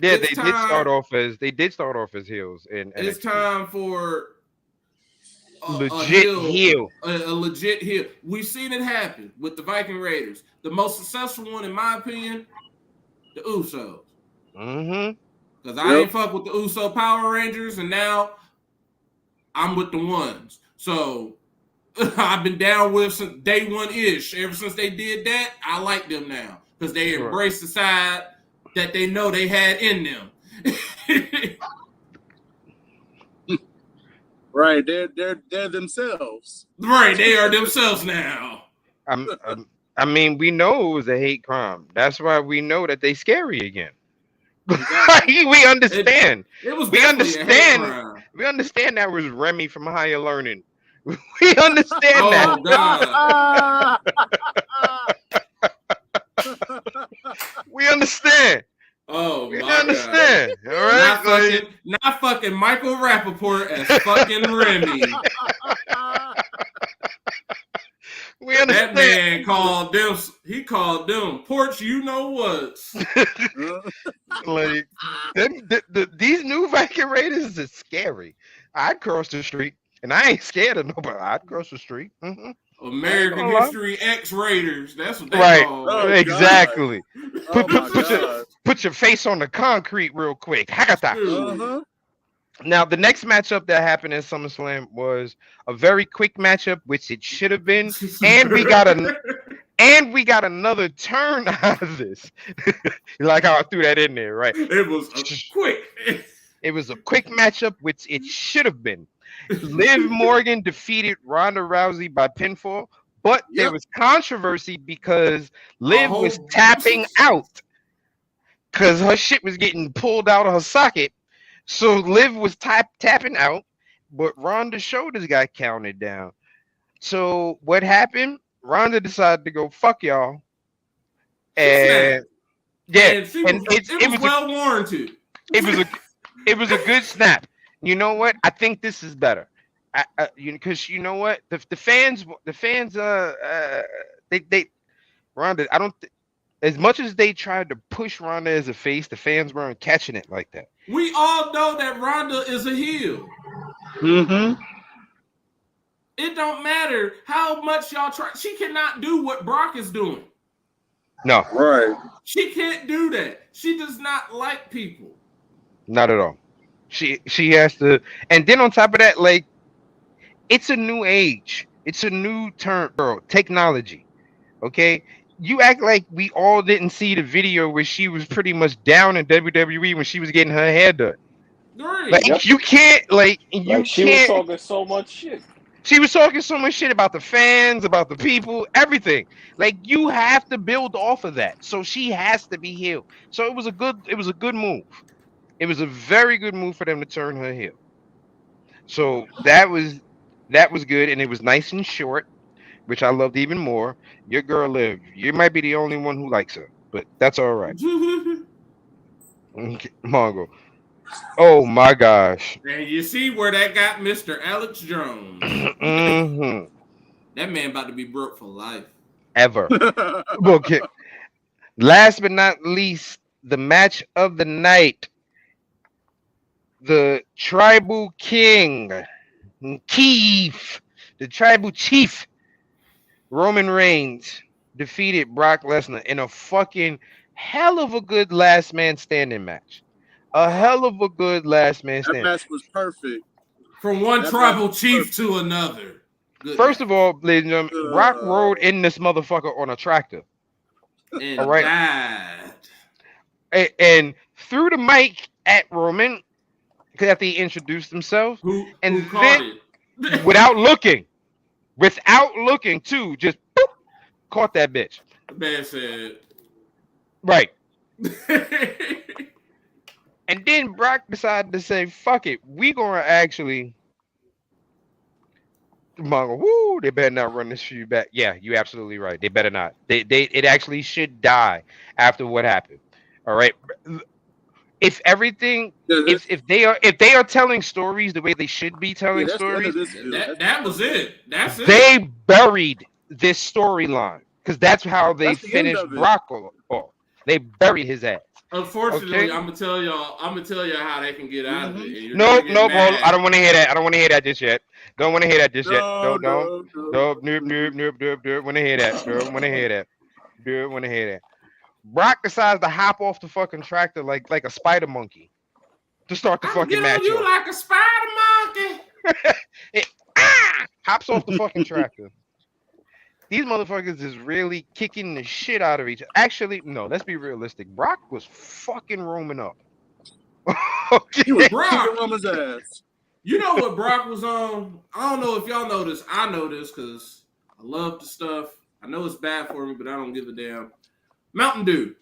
A: yeah,
C: It's
A: they
C: time-
A: did start off as heels in
C: It's
A: NXT.
C: time for a
A: Legit heel.
C: A legit heel. We've seen it happen with the Viking Raiders. The most successful one, in my opinion, the Usos.
A: Mm-hmm.
C: Because I
D: Yep.
C: ain't fuck with the Uso Power Rangers, and now I'm with the ones. So I've been down with since day one-ish. Ever since they did that, I like them now. Because they
A: Right.
C: embrace the side that they know they had in them.
D: Right. They're themselves.
C: Right, they are themselves now.
A: I mean, we know it was a hate crime. That's why we know that they scary again. We understand.
C: It was
A: We
C: definitely a hate
A: understand.
C: crime.
A: We understand that was Remy from Higher Learning. We understand that.
C: Oh, God.
A: We understand.
C: Oh,
A: We
C: my God.
A: understand. All right.
C: Not fucking Michael Rappaport as fucking Remy.
A: We
C: That
A: understand.
C: man called them. He called them porch. You know what?
A: Like these new Viking Raiders is scary. I'd cross the street, and I ain't scared of nobody. I'd cross the street. Mm-hmm.
C: American
A: gonna lie.
C: History X Raiders. That's what they
A: Right.
C: call.
D: Oh,
A: Exactly.
D: Oh my
A: Put your-
D: God.
A: Put your face on the concrete real quick. Hakata.
C: Dude.
D: Uh-huh.
A: Now, the next matchup that happened in SummerSlam was a very quick matchup, which it should have been, and we got another turn out of this. You like how I threw that in there, right?
C: It was quick.
A: It was a quick matchup, which it should have been. Liv Morgan defeated Ronda Rousey by pinfall, but there
D: Yep.
A: was controversy because Liv
C: whole-
A: was tapping out because her shit was getting pulled out of her socket. So Liv was tapping out, but Ronda's shoulders got counted down. So what happened? Ronda decided to go fuck y'all, and yeah,
C: And
A: and
C: it was well warranted.
A: it was a good snap. You know what? I think this is better. Because you know what? The fans they Ronda. I don't. As much as they tried to push Ronda as a face, the fans weren't catching it like that.
C: We all know that Ronda is a heel.
D: Mm-hmm.
C: It don't matter how much y'all try. She cannot do what Brock is doing.
A: No,
D: Right.
C: She can't do that. She does not like people.
A: not at all. She has to, and then on top of that, like, it's a new age. It's a new term, girl. Technology. Okay, you act like we all didn't see the video where she was pretty much down in WWE when she was getting her hair done.
C: Right.
A: Like
B: Yep.
A: you can't, like you
B: Like she was
A: can't.
B: talking so much shit.
A: She was talking so much shit about the fans, about the people, everything. Like you have to build off of that. So she has to be healed. So it was a good move. It was a very good move for them to turn her heel. So that was good, and it was nice and short, which I loved even more. Your girl Liv, you might be the only one who likes her, but that's all right. Okay, Mongo. Oh my gosh.
C: And you see where that got Mr. Alex Jones.
A: Hmm.
C: That man about to be broke for life.
A: ever. Okay. Last but not least, the match of the night. The tribal king, Keith, the tribal chief, Roman Reigns, defeated Brock Lesnar in a fucking hell of a good last man standing match. A hell of a good last man
D: That
A: standing.
D: match was perfect.
C: From one
D: That
C: tribal
D: match was
C: chief
D: perfect.
C: to another. Good
A: First
C: match.
A: of all, ladies and gentlemen, Brock rode in this motherfucker on a tractor.
C: And
A: All right.
C: died.
A: And threw the mic at Roman after he introduced himself.
C: Who
A: And
C: caught
A: then,
C: it?
A: without looking, too, just boop, caught that bitch.
C: The man said.
A: Right. And then Brock decided to say, fuck it. We gonna actually woo, they better not run this feud back. Yeah, you absolutely right. They better not. It actually should die after what happened. All right. If everything if they are telling stories the way they should be telling
D: that's the end of
A: stories,
D: this feud.
C: that was it. That's it.
A: they buried this storyline because that's how they
D: That's the end
A: finished
D: of it.
A: Brock off. They buried his ass.
C: Unfortunately,
A: Okay.
C: I'm gonna tell y'all how they can get out of it. And you're
A: No,
C: gonna get mad.
A: I don't want to hear that. I don't want to hear that just yet. Don't want to hear that just yet.
D: No,
A: Nope. Nope. Want to hear that. Don't want to hear that. Don't want to hear that. Brock decides to hop off the fucking tractor like a spider monkey to start the
C: I'll
A: fucking
C: get
A: match
C: on you
A: off.
C: like a spider monkey.
A: Hops off the fucking tractor. These motherfuckers is really kicking the shit out of each other. Actually, no, let's be realistic. Brock was fucking roaming up. Okay.
D: He was
C: Brock.
D: kicking Roman's ass.
C: You know what Brock was on? I don't know if y'all know this. I know this because I love the stuff. I know it's bad for me, but I don't give a damn. Mountain Dew.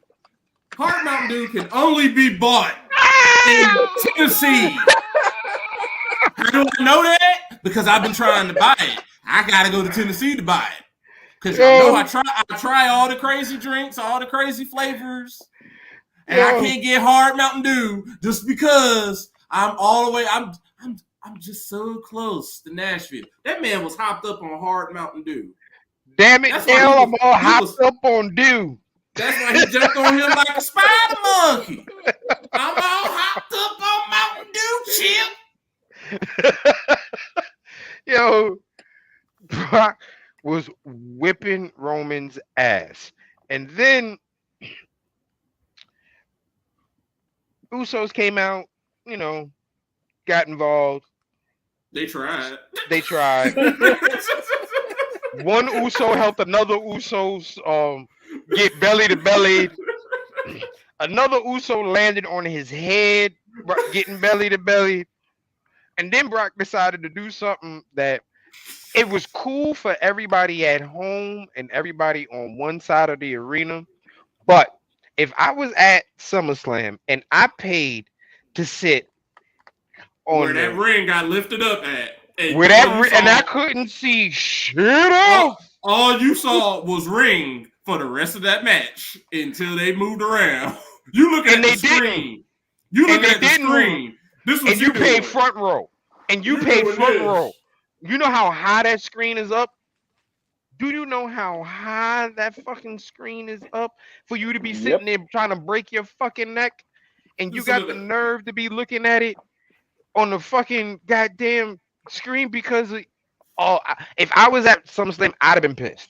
C: Hard Mountain Dew can only be bought in Tennessee. How do I know that? Because I've been trying to buy it. I gotta go to Tennessee to buy it. Because y'all know I try all the crazy drinks, all the crazy flavors. And I can't get hard Mountain Dew just because I'm all the way. I'm just so close to Nashville. That man was hopped up on hard Mountain Dew.
A: Damn it, hell, I'm all hopped up on Dew.
C: That's why he jumped on him like a spider monkey. I'm all hopped up on Mountain Dew, Chip.
A: Yo, Brock was whipping Roman's ass. And then Usos came out, got involved.
C: They tried.
A: One Uso helped another Uso's get belly to belly. Another Uso landed on his head, getting belly to belly. And then Brock decided to do something that it was cool for everybody at home and everybody on one side of the arena. But if I was at SummerSlam and I paid to sit on
C: where that ring got lifted up at,
A: and I couldn't see shit else.
C: All you saw was ring for the rest of that match until they moved around. You look at the screen. You look at the screen. This was
A: and you paid front row. And you paid front row. You know how high that screen is up? Do you know how high that fucking screen is up for you to be sitting there trying to break your fucking neck? And you got the nerve to be looking at it on the fucking goddamn screen because if I was at SummerSlam, I'd have been pissed.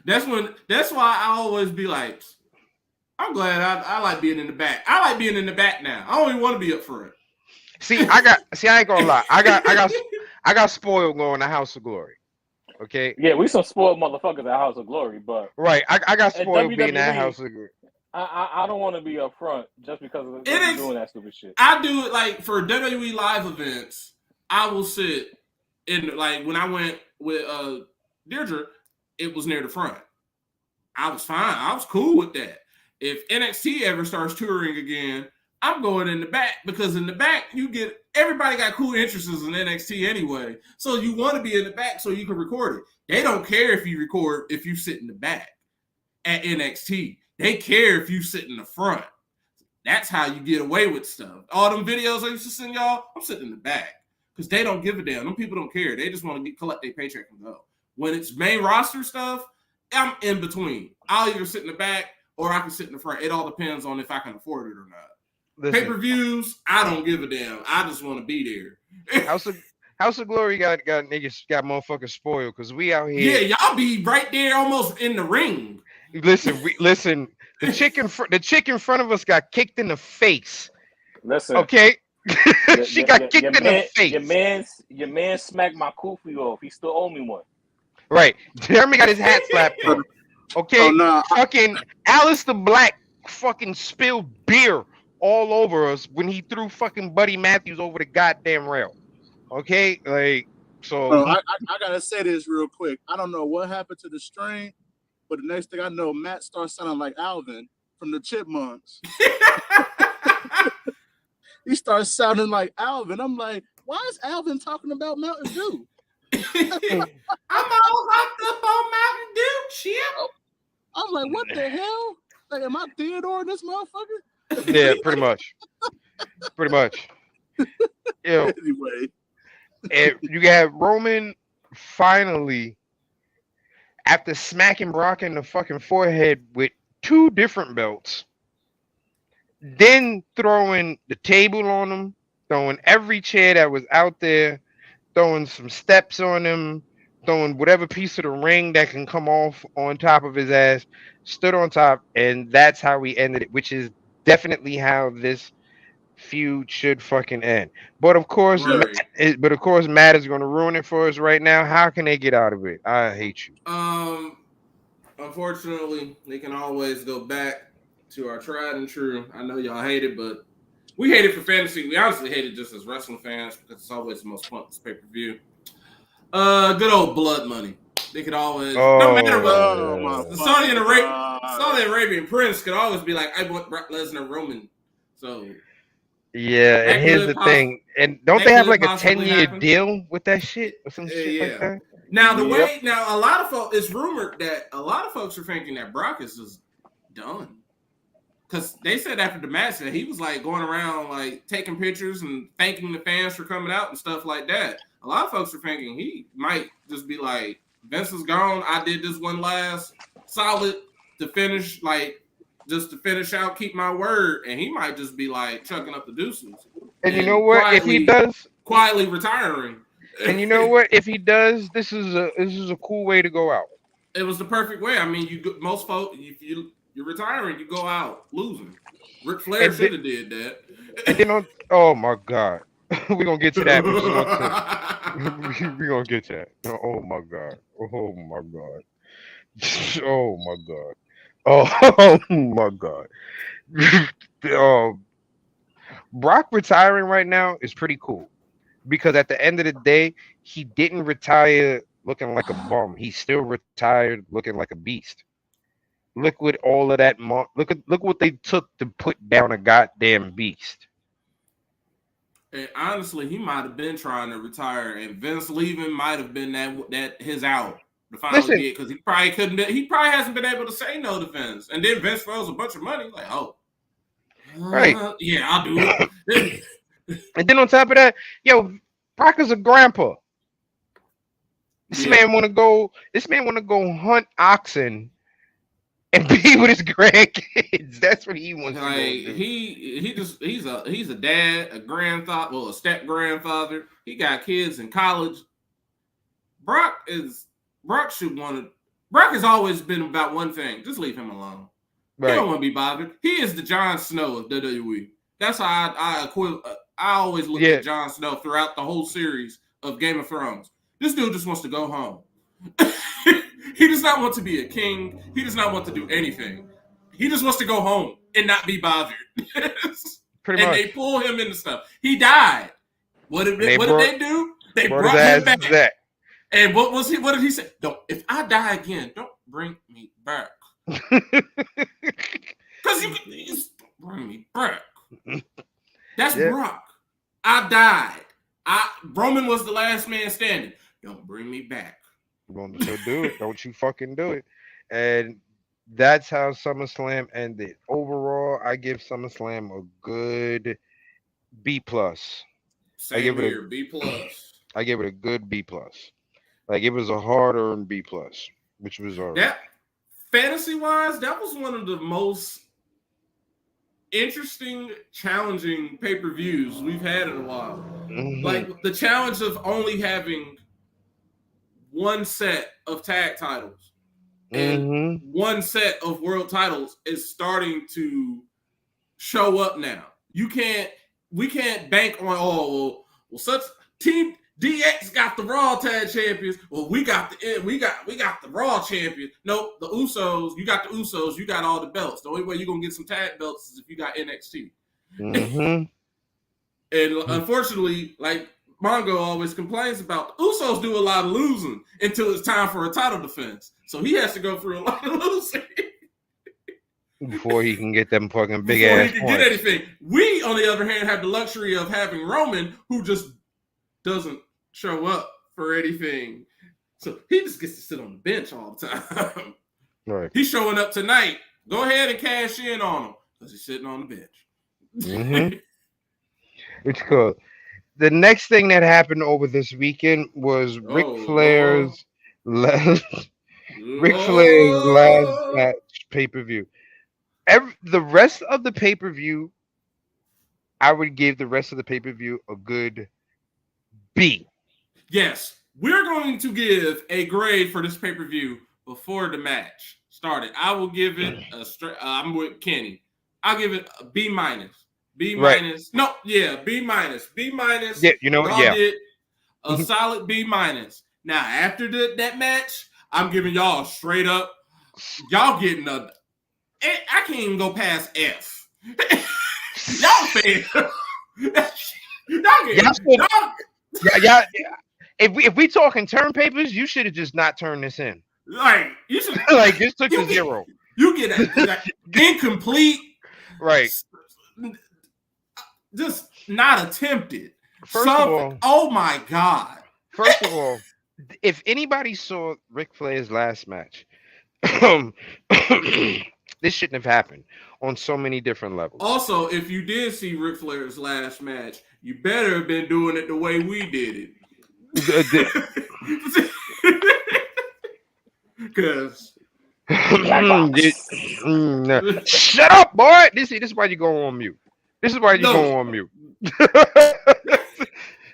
C: That's why I always be like, I'm glad I like being in the back. I like being in the back now. I don't even want to be up front.
A: I ain't gonna lie. I got spoiled going to House of Glory. Okay.
B: Yeah, we some spoiled motherfuckers at House of Glory, but
A: right. I got spoiled being at House of Glory.
B: I don't want to be up front just because of doing that stupid shit.
C: I do it like for WWE live events. I will sit in like when I went with Deirdre, it was near the front. I was fine. I was cool with that. If NXT ever starts touring again, I'm going in the back because in the back everybody got cool interests in NXT anyway. So you want to be in the back so you can record it. They don't care if you record if you sit in the back at NXT. They care if you sit in the front. That's how you get away with stuff. All them videos I used to send y'all, I'm sitting in the back because they don't give a damn. Them people don't care. They just want to collect their paycheck and go. When it's main roster stuff, I'm in between. I'll either sit in the back or I can sit in the front. It all depends on if I can afford it or not. Pay-per-views, I don't give a damn. I just want to be there.
A: House of Glory got niggas got motherfuckers spoiled because we out
C: Yeah,
A: here.
C: y'all be right there almost in the ring.
A: Listen. The chick in front of us got kicked in the face.
B: Listen,
A: Okay, she got kicked in the face.
B: Your man smacked my kufi off. He still owe me one.
A: Right, Jeremy got his hat slapped off. Okay,
D: Oh, no.
A: fucking Alistair Black fucking spilled beer all over us when he threw fucking Buddy Matthews over the goddamn rail. Okay, like so.
D: Bro, I gotta say this real quick. I don't know what happened to the string, but the next thing I know, Matt starts sounding like Alvin from the Chipmunks. He starts sounding like Alvin. I'm like, why is Alvin talking about Mountain Dew?
C: I'm all hopped up on Mountain Dew, chip.
D: I'm like, what the hell? Like, am I Theodore in this motherfucker?
A: Yeah, pretty much.
D: Anyway,
A: And you got Roman finally, after smacking Brock in the fucking forehead with 2 different belts, then throwing the table on him, throwing every chair that was out there, throwing some steps on him, throwing whatever piece of the ring that can come off on top of his ass, stood on top, and that's how we ended it, which is definitely how this feud should fucking end. But of course,
C: Right.
A: Matt is going to ruin it for us right now. How can they get out of it? I hate you.
C: Unfortunately, they can always go back to our tried and true. I know y'all hate it, but we hate it for fantasy. We honestly hate it just as wrestling fans because it's always the most pointless pay-per-view. Good old blood money. They could always, no matter what, the Saudi Arabian prince could always be like, I want Brock Lesnar Roman. So
A: yeah, and here's the thing. And don't they have like a 10-year deal with that shit or some shit like that?
C: Now a lot of folks, it's rumored that a lot of folks are thinking that Brock is just done. Because they said after the match that he was like going around like taking pictures and thanking the fans for coming out and stuff like that. A lot of folks are thinking he might just be like, Vince is gone. I did this one last solid to finish, like just to finish out, keep my word, and he might just be like chucking up the deuces.
A: And you know what? If he does,
C: quietly retiring.
A: And you know what? If he does, this is a cool way to go out.
C: It was the perfect way. I mean, most folks, if you're retiring, you go out losing. Ric Flair should have did that.
A: And then oh my God, we're gonna get to that. We're gonna get to that. Oh my God. Oh my God. Oh my God. Oh my God. Brock retiring right now is pretty cool because at the end of the day, he didn't retire looking like a bum. He still retired looking like a beast. Look what all of that. Look what they took to put down a goddamn beast.
C: And honestly, he might have been trying to retire, and Vince leaving might have been that his out to finally get, because he probably couldn't. He probably hasn't been able to say no to Vince, and then Vince throws a bunch of money. Like,
A: right,
C: yeah, I'll do it.
A: And then on top of that, yo, Brock is a grandpa. This man want to go. This man want to go hunt oxen and be with his grandkids. That's what he wants to do.
C: He's a dad, a grandfather, well, a step grandfather. He got kids in college. Brock has always been about one thing: just leave him alone. Right. He don't want to be bothered. He is the Jon Snow of WWE. That's how I always look at Jon Snow throughout the whole series of Game of Thrones. This dude just wants to go home. He does not want to be a king. He does not want to do anything. He just wants to go home and not be bothered.
A: Pretty much.
C: They pull him into stuff. He died. What did they do? They brought him back. And what did he say? If I die again, don't bring me back. Because you just bring me back. That's Brock. I died. Roman was the last man standing. Don't bring me back.
A: So do it. Don't you fucking do it. And that's how SummerSlam ended. Overall, I give SummerSlam a good B+.
C: Same here, B+.
A: I give it a good B+. Like it was a hard-earned B+, which was all right.
C: fantasy-wise, that was one of the most interesting, challenging pay-per-views we've had in a while.
A: Mhm.
C: Like the challenge of only having one set of tag titles and
A: Mhm.
C: one set of world titles is starting to show up now. We can't bank on such team DX got the Raw Tag Champions. Well, we got the Raw Champions. No, the Usos. You got the Usos. You got all the belts. The only way you're gonna get some tag belts is if you got NXT.
A: Mhm.
C: And unfortunately, like Mongo always complains about, the Usos do a lot of losing until it's time for a title defense. So he has to go through a lot of losing
A: Before he can get them fucking big
C: before
A: ass
C: he can
A: points.
C: get anything. We, on the other hand, have the luxury of having Roman, who just doesn't show up for anything. So he just gets to sit on the bench all the time.
A: Right.
C: He's showing up tonight. Go ahead and cash in on him because he's sitting on the bench.
A: Mhm. It's cool. The next thing that happened over this weekend was Ric Flair's last match pay-per-view. The rest of the pay-per-view, I would give the rest of the pay-per-view a good B.
C: Yes, we're going to give a grade for this pay-per-view before the match started. I will give it a straight. I'm with Kenny. I'll give it a B minus. B minus. Right. No, yeah, B minus. B minus.
A: Yeah, you know what? Yeah.
C: Did a solid B minus. Now, after that match, I'm giving y'all straight up. Y'all getting a. I can't even go past F. Y'all fail.
A: Yeah. If we talking turn papers, you should have just not turned this in.
C: Like you should
A: like this took a 0.
C: You get a incomplete.
A: Right.
C: Just not attempted.
A: First of all,
C: oh my God.
A: First of all, if anybody saw Ric Flair's last match, this shouldn't have happened on so many different levels.
C: Also, if you did see Ric Flair's last match, you better have been doing it the way we did it. Because
A: shut up, boy. This is why you go on mute. This is why you go on mute.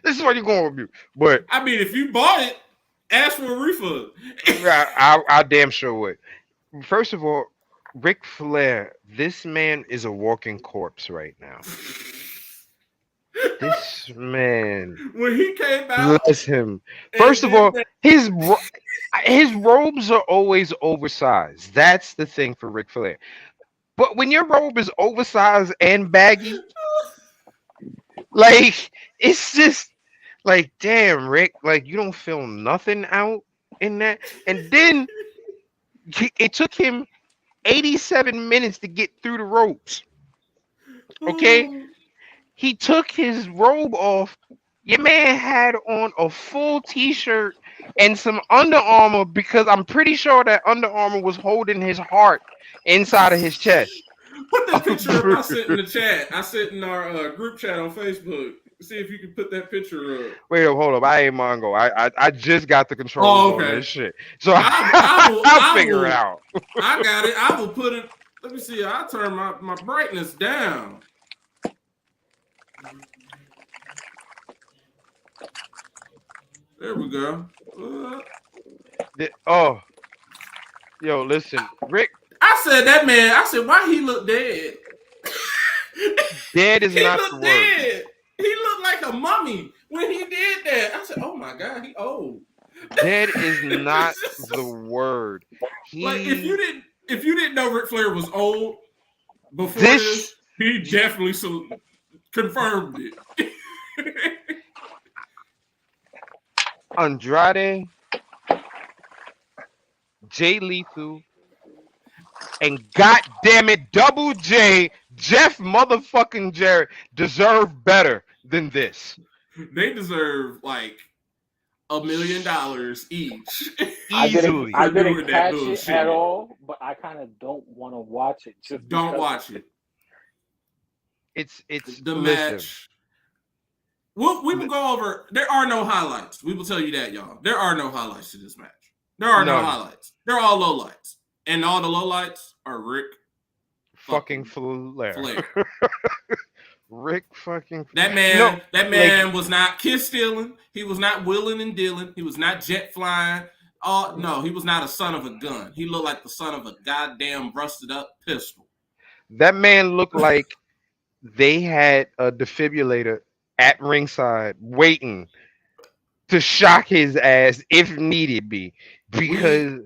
A: This is why you go on mute. But
C: I mean, if you bought it, ask for a refund.
A: I damn sure would. First of all, Ric Flair, this man is a walking corpse right now. This man,
C: when he came out,
A: bless him. First of all, his robes are always oversized. That's the thing for Ric Flair. But when your robe is oversized and baggy, like it's just like, damn, Rick, like you don't feel nothing out in that. And then it took him 87 minutes to get through the ropes. Okay? He took his robe off. Your man had on a full t-shirt and some Under Armour because I'm pretty sure that Under Armour was holding his heart inside of his chest.
C: Put that picture up. I sent in the chat. I sent in our group chat on Facebook. See if you can put that picture up.
A: Wait, hold up. I ain't Mongo. I just got the controls on this shit. So I'll figure it out.
C: I got it. I will put it. Let me see. I'll turn my brightness down. There we go.
A: Yo, listen, Rick.
C: I said that man. I said, why he look dead?
A: Dead is not the word.
C: He looked like a mummy when he did that. I said, oh my God, he old.
A: Dead is not the word.
C: Like if you didn't know Ric Flair was old before this, he definitely confirmed it.
A: Andrade, Jay Lethal, and goddamn it, Double J, Jeff motherfucking Jarrett deserve better than this.
C: They deserve like $1 million each.
B: I didn't catch it at all, but I kind of don't want to watch it. Just
C: don't watch it.
A: It's
C: the match. We will go over. There are no highlights. We will tell you that, y'all. There are no highlights to this match. There are no highlights. They're all lowlights. And all the lowlights are Ric
A: fucking Flair. Rick fucking
C: that man was not kiss stealing. He was not willing and dealing. He was not jet flying. Oh no, he was not a son of a gun. He looked like the son of a goddamn rusted up pistol.
A: That man looked like they had a defibrillator at ringside waiting to shock his ass if needed be, because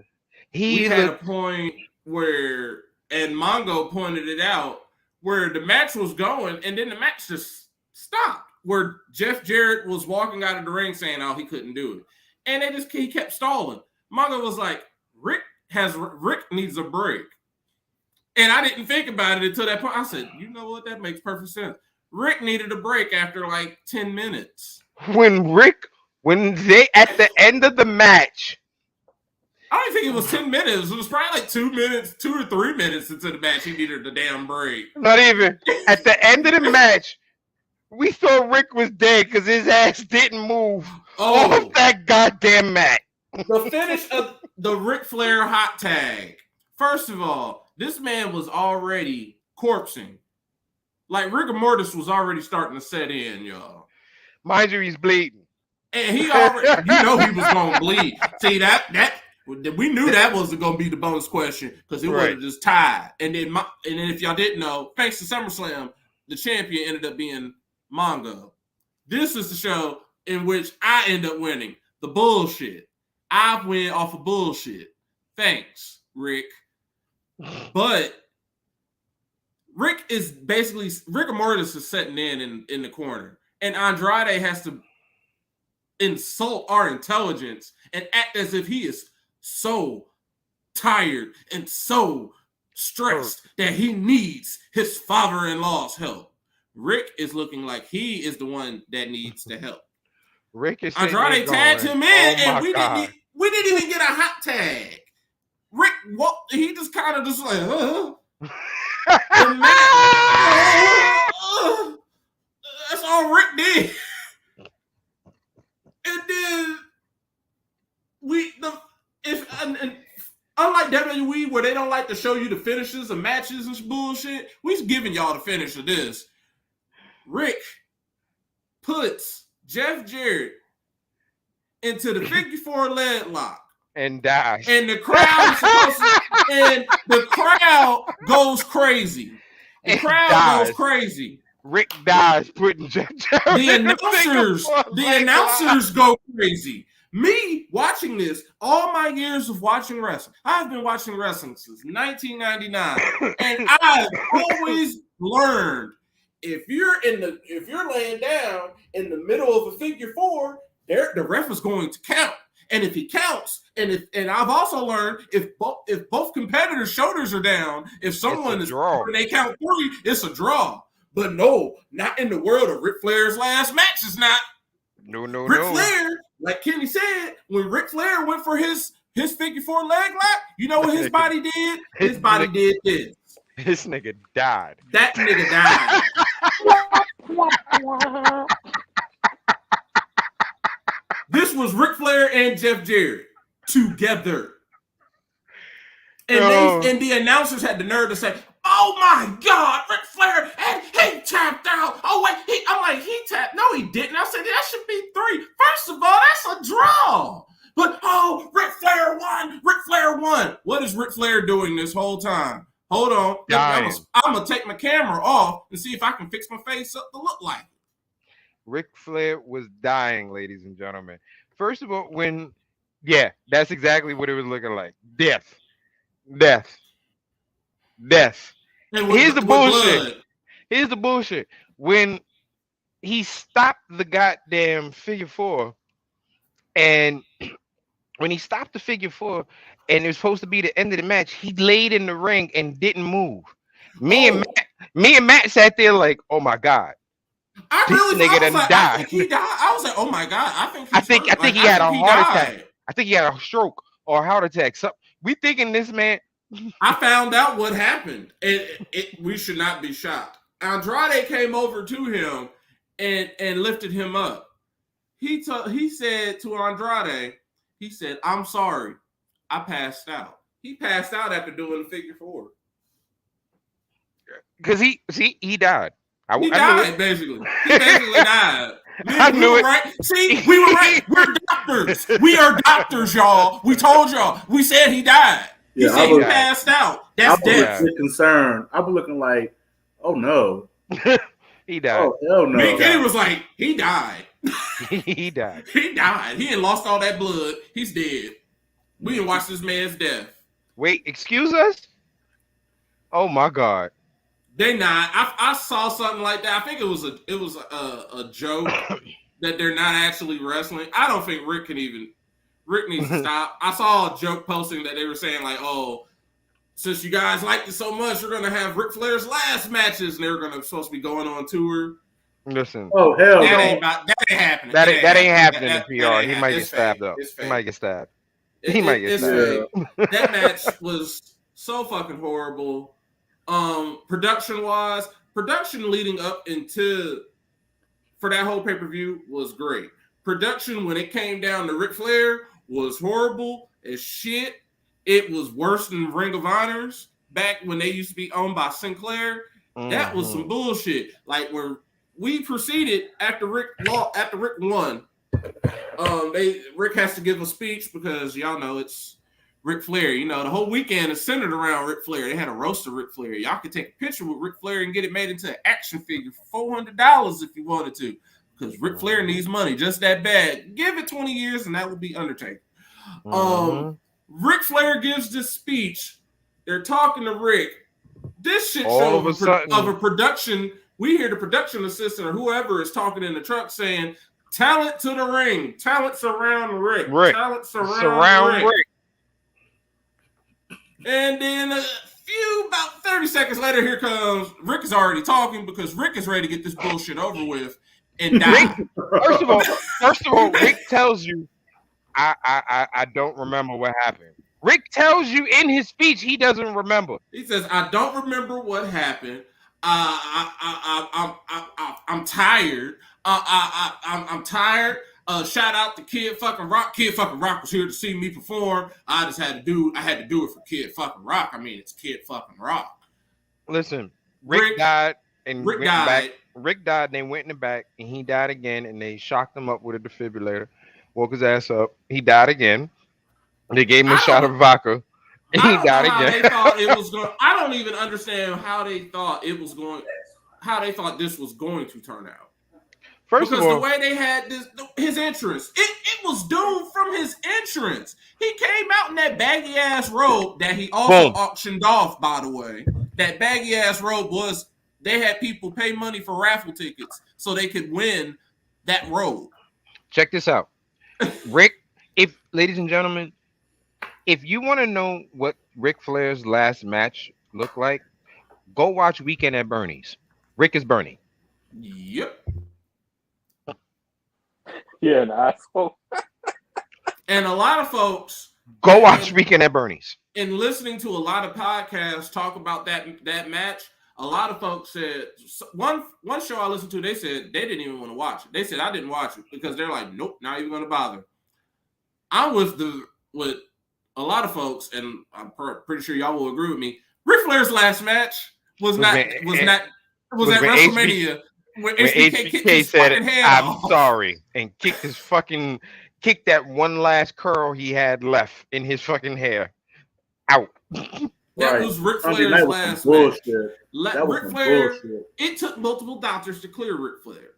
C: we had a point where, and Mongo pointed it out, where the match was going and then the match just stopped, where Jeff Jarrett was walking out of the ring saying, oh, he couldn't do it. And he kept stalling. Mongo was like, Rick needs a break. And I didn't think about it until that point. I said, you know what? That makes perfect sense. Rick needed a break after like 10 minutes.
A: When they, at the end of the match,
C: I don't think it was 10 minutes. It was probably like 2 minutes, 2 or 3 minutes into the match. He needed a damn break.
A: Not even. At the end of the match, we thought Rick was dead because his ass didn't move off that goddamn mat.
C: The finish of the Ric Flair hot tag. First of all, this man was already corpsing. Like, rigor mortis was already starting to set in, y'all.
A: Mind you, he's bleeding.
C: And he already, he was going to bleed. See, that we knew that wasn't going to be the bonus question because it would have just tied. And then if y'all didn't know, thanks to SummerSlam, the champion ended up being Mongo. This is the show in which I end up winning. The bullshit. I win off of bullshit. Thanks, Rick. But Rick is basically, rigor mortis is setting in the corner. And Andrade has to insult our intelligence and act as if he is so tired and so stressed that he needs his father-in-law's help. Rick is looking like he is the one that needs the help.
A: Rick is
C: Andrade tagged him in, and we didn't even get a hot tag. Rick, he just kind of just like, that's all Rick did. And then unlike WWE where they don't like to show you the finishes of matches and bullshit, we's giving y'all the finish of this. Rick puts Jeff Jarrett into the figure 4 leg lock
A: and dies.
C: And the crowd goes crazy. The crowd goes crazy.
A: Rick dies putting Jeff Jarrett.
C: The announcers go crazy. Me watching this, all my years of watching wrestling, I've been watching wrestling since 1999, and I've always learned if you're laying down in the middle of a figure 4, the ref is going to count. And if he counts, and I've also learned if both competitors' shoulders are down, if someone is and they count 3, it's a draw. But no, not in the world of Ric Flair's last match. It's not.
A: No.
C: Ric Flair, like Kenny said, when Ric Flair went for his figure 4 leg lock, you know what his body did? His body did this.
A: This nigga died.
C: That nigga died. This was Ric Flair and Jeff Jarrett together. And the announcers had the nerve to say, oh my God, Ric Flair, and he tapped out. Oh wait, I'm like, he tapped. No, he didn't. I said, that should be 3. First of all, that's a draw. But, Ric Flair won. Ric Flair won. What is Ric Flair doing this whole time? Hold on. I'm going to take my camera off and see if I can fix my face up to look like it.
A: Ric Flair was dying, ladies and gentlemen. First of all, that's exactly what it was looking like. Death. Here's the bullshit. When he stopped the goddamn figure 4, and when he stopped the figure 4, and it was supposed to be the end of the match, he laid in the ring and didn't move. Me and Matt sat there like, oh my God.
C: I think he died. I was like, oh my God. I think
A: he had a heart attack. I think he had a stroke or a heart attack. So we thinking this man.
C: I found out what happened. We should not be shocked. Andrade came over to him and lifted him up. He said to Andrade, he said, I'm sorry. I passed out. He passed out after doing the figure 4.
A: Because he died.
C: He
A: I knew
C: died,
A: it.
C: basically. He basically died.
A: I knew
C: were
A: it.
C: right. See, we were right. We're doctors. We are doctors, y'all. We told y'all. We said he died. He
E: Yeah,
C: said he passed out. That's
E: I was
C: death.
E: concerned. I was looking like, oh no.
A: He died.
E: Oh hell no.
C: Me and Kenny was like, he died.
A: He died.
C: He died. He had lost all that blood. He's dead. We didn't watch this man's death.
A: Wait, excuse us? Oh my God.
C: They not. I saw something like that. I think it was a joke that they're not actually wrestling. I don't think Rick needs to stop. I saw a joke posting that they were saying like, oh, since you guys liked it so much, we're gonna have Ric Flair's last matches, and they were supposed to be going on tour.
A: Listen.
E: Oh hell
C: that
E: no.
C: ain't happening.
A: That ain't happening in PR. He might get stabbed up.
C: It's
A: He might get stabbed.
C: That match was so fucking horrible. Production leading up for that whole pay-per-view was great. Production when it came down to Ric Flair was horrible as shit. It was worse than Ring of Honors back when they used to be owned by Sinclair. That was some bullshit. Like when we proceeded after Rick won, Rick has to give a speech because y'all know it's Ric Flair. You know, the whole weekend is centered around Ric Flair. They had a roast of Ric Flair. Y'all could take a picture with Ric Flair and get it made into an action figure for $400 if you wanted to. Because Ric Flair needs money just that bad. Give it 20 years and that will be Undertaker. Ric Flair gives this speech. They're talking to Rick. This shit show of a production. We hear the production assistant or whoever is talking in the truck saying, talent to the ring. Talent surround Rick. Talent surround Rick. And then about 30 seconds later, here comes Rick is already talking because Rick is ready to get this bullshit over with and die.
A: First of all, Rick tells you, I don't remember what happened. Rick tells you in his speech he doesn't remember.
C: He says, I don't remember what happened. I'm tired. I'm tired. Shout out to Kid Fucking Rock. Kid Fucking Rock was here to see me perform. I had to do it for Kid Fucking Rock. I mean, it's Kid Fucking Rock.
A: Listen, Rick died and
C: Rick died.
A: Back. Rick died and they went in the back and he died again and they shocked him up with a defibrillator, woke his ass up. He died again. They gave him a shot of vodka and he died again.
C: They thought it was going. I don't even understand how they thought it was going. How they thought this was going to turn out.
A: First of all,
C: the way they had his entrance, it was doomed from his entrance. He came out in that baggy ass robe that he also auctioned off. By the way, that baggy ass robe was. They had people pay money for raffle tickets so they could win that robe.
A: Check this out, Rick. Ladies and gentlemen, if you want to know what Ric Flair's last match looked like, go watch Weekend at Bernie's. Rick is Bernie.
C: Yep.
B: Yeah, an asshole.
C: And a lot of folks
A: go watch Weekend at Bernie's.
C: And listening to a lot of podcasts talk about that match, a lot of folks said one show I listened to, they said they didn't even want to watch it. They said I didn't watch it because they're like, nope, not even going to bother. I'm with a lot of folks, and I'm pretty sure y'all will agree with me. Ric Flair's last match was at WrestleMania when HBK kicked his fucking head off.
A: I'm sorry, and kicked that one last curl he had left in his fucking hair out.
C: That was Ric Flair's last match. Ric Flair. It took multiple doctors to clear Ric Flair.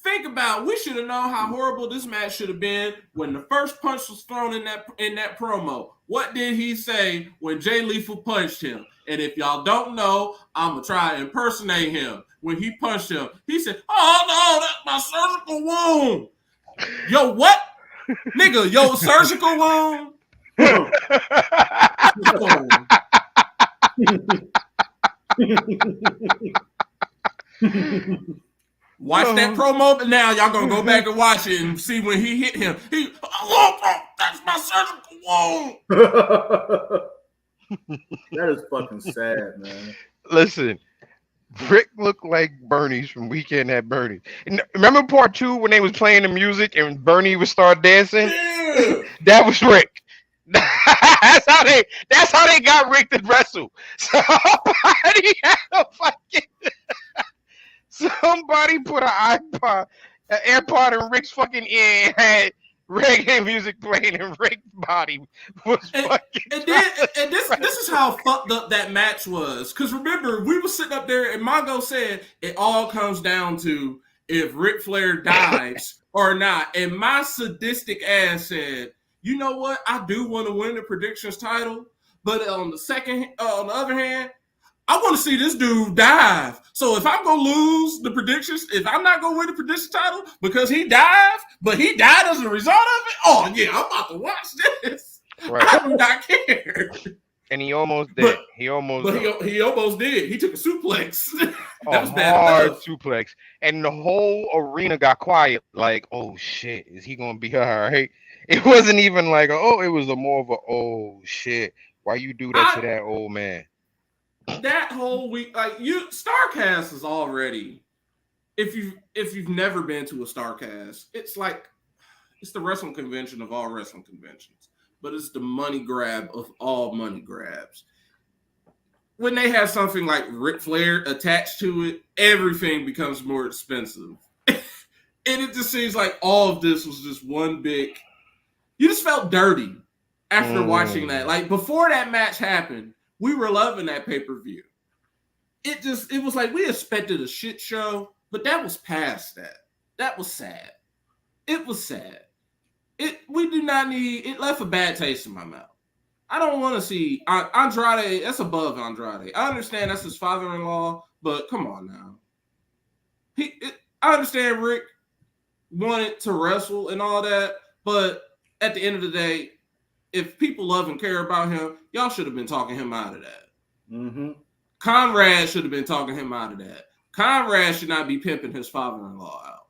C: Think about, we should have known how horrible this match should have been when the first punch was thrown in that promo. What did he say when Jay Lethal punched him? And if y'all don't know, I'm going to try to impersonate him. When he punched him, he said, oh no, that's my surgical wound. Yo, what? Nigga, yo, surgical wound? Watch that promo now. Y'all gonna go back and watch it and see when he hit him. That's my surgical wound.
E: That is fucking sad, man.
A: Listen, Rick looked like Bernie's from Weekend at Bernie's. And remember part 2 when they was playing the music and Bernie would start dancing?
C: Yeah.
A: That was Rick. That's how they got Rick to wrestle. Somebody had a fucking somebody put an AirPod in Rick's fucking ear and had reggae music playing, and Rick's body was fucking.
C: And this is how fucked up that match was. Because remember, we were sitting up there, and Mongo said it all comes down to if Ric Flair dies or not. And my sadistic ass said, you know what? I do want to win the predictions title, but on the other hand, I want to see this dude dive. So if I'm gonna lose the predictions, if I'm not gonna win the prediction title because he dived, but he died as a result of it, oh yeah, I'm about to watch this. Right. I do not care.
A: And he almost did. He almost
C: did. He took a suplex.
A: That was bad hard enough. Suplex, and the whole arena got quiet. Like, oh shit, is he gonna be all right? It wasn't even like, it was more of a, oh shit, why you do that to that old man?
C: That whole week, like Starcast is already. If you've never been to a Starcast, it's the wrestling convention of all wrestling conventions, but it's the money grab of all money grabs. When they have something like Ric Flair attached to it, everything becomes more expensive, and it just seems like all of this was just one big. You just felt dirty after watching that. Like before that match happened. We were loving that pay-per-view. It was like we expected a shit show, but that was past that. That was sad. It was sad. We do not need, it left a bad taste in my mouth. I don't want to see Andrade, that's above Andrade. I understand that's his father-in-law, but come on now. I understand Rick wanted to wrestle and all that, but at the end of the day, if people love and care about him, y'all should have been talking him out of that.
E: Mm-hmm.
C: Conrad should have been talking him out of that. Conrad should not be pimping his father-in-law out.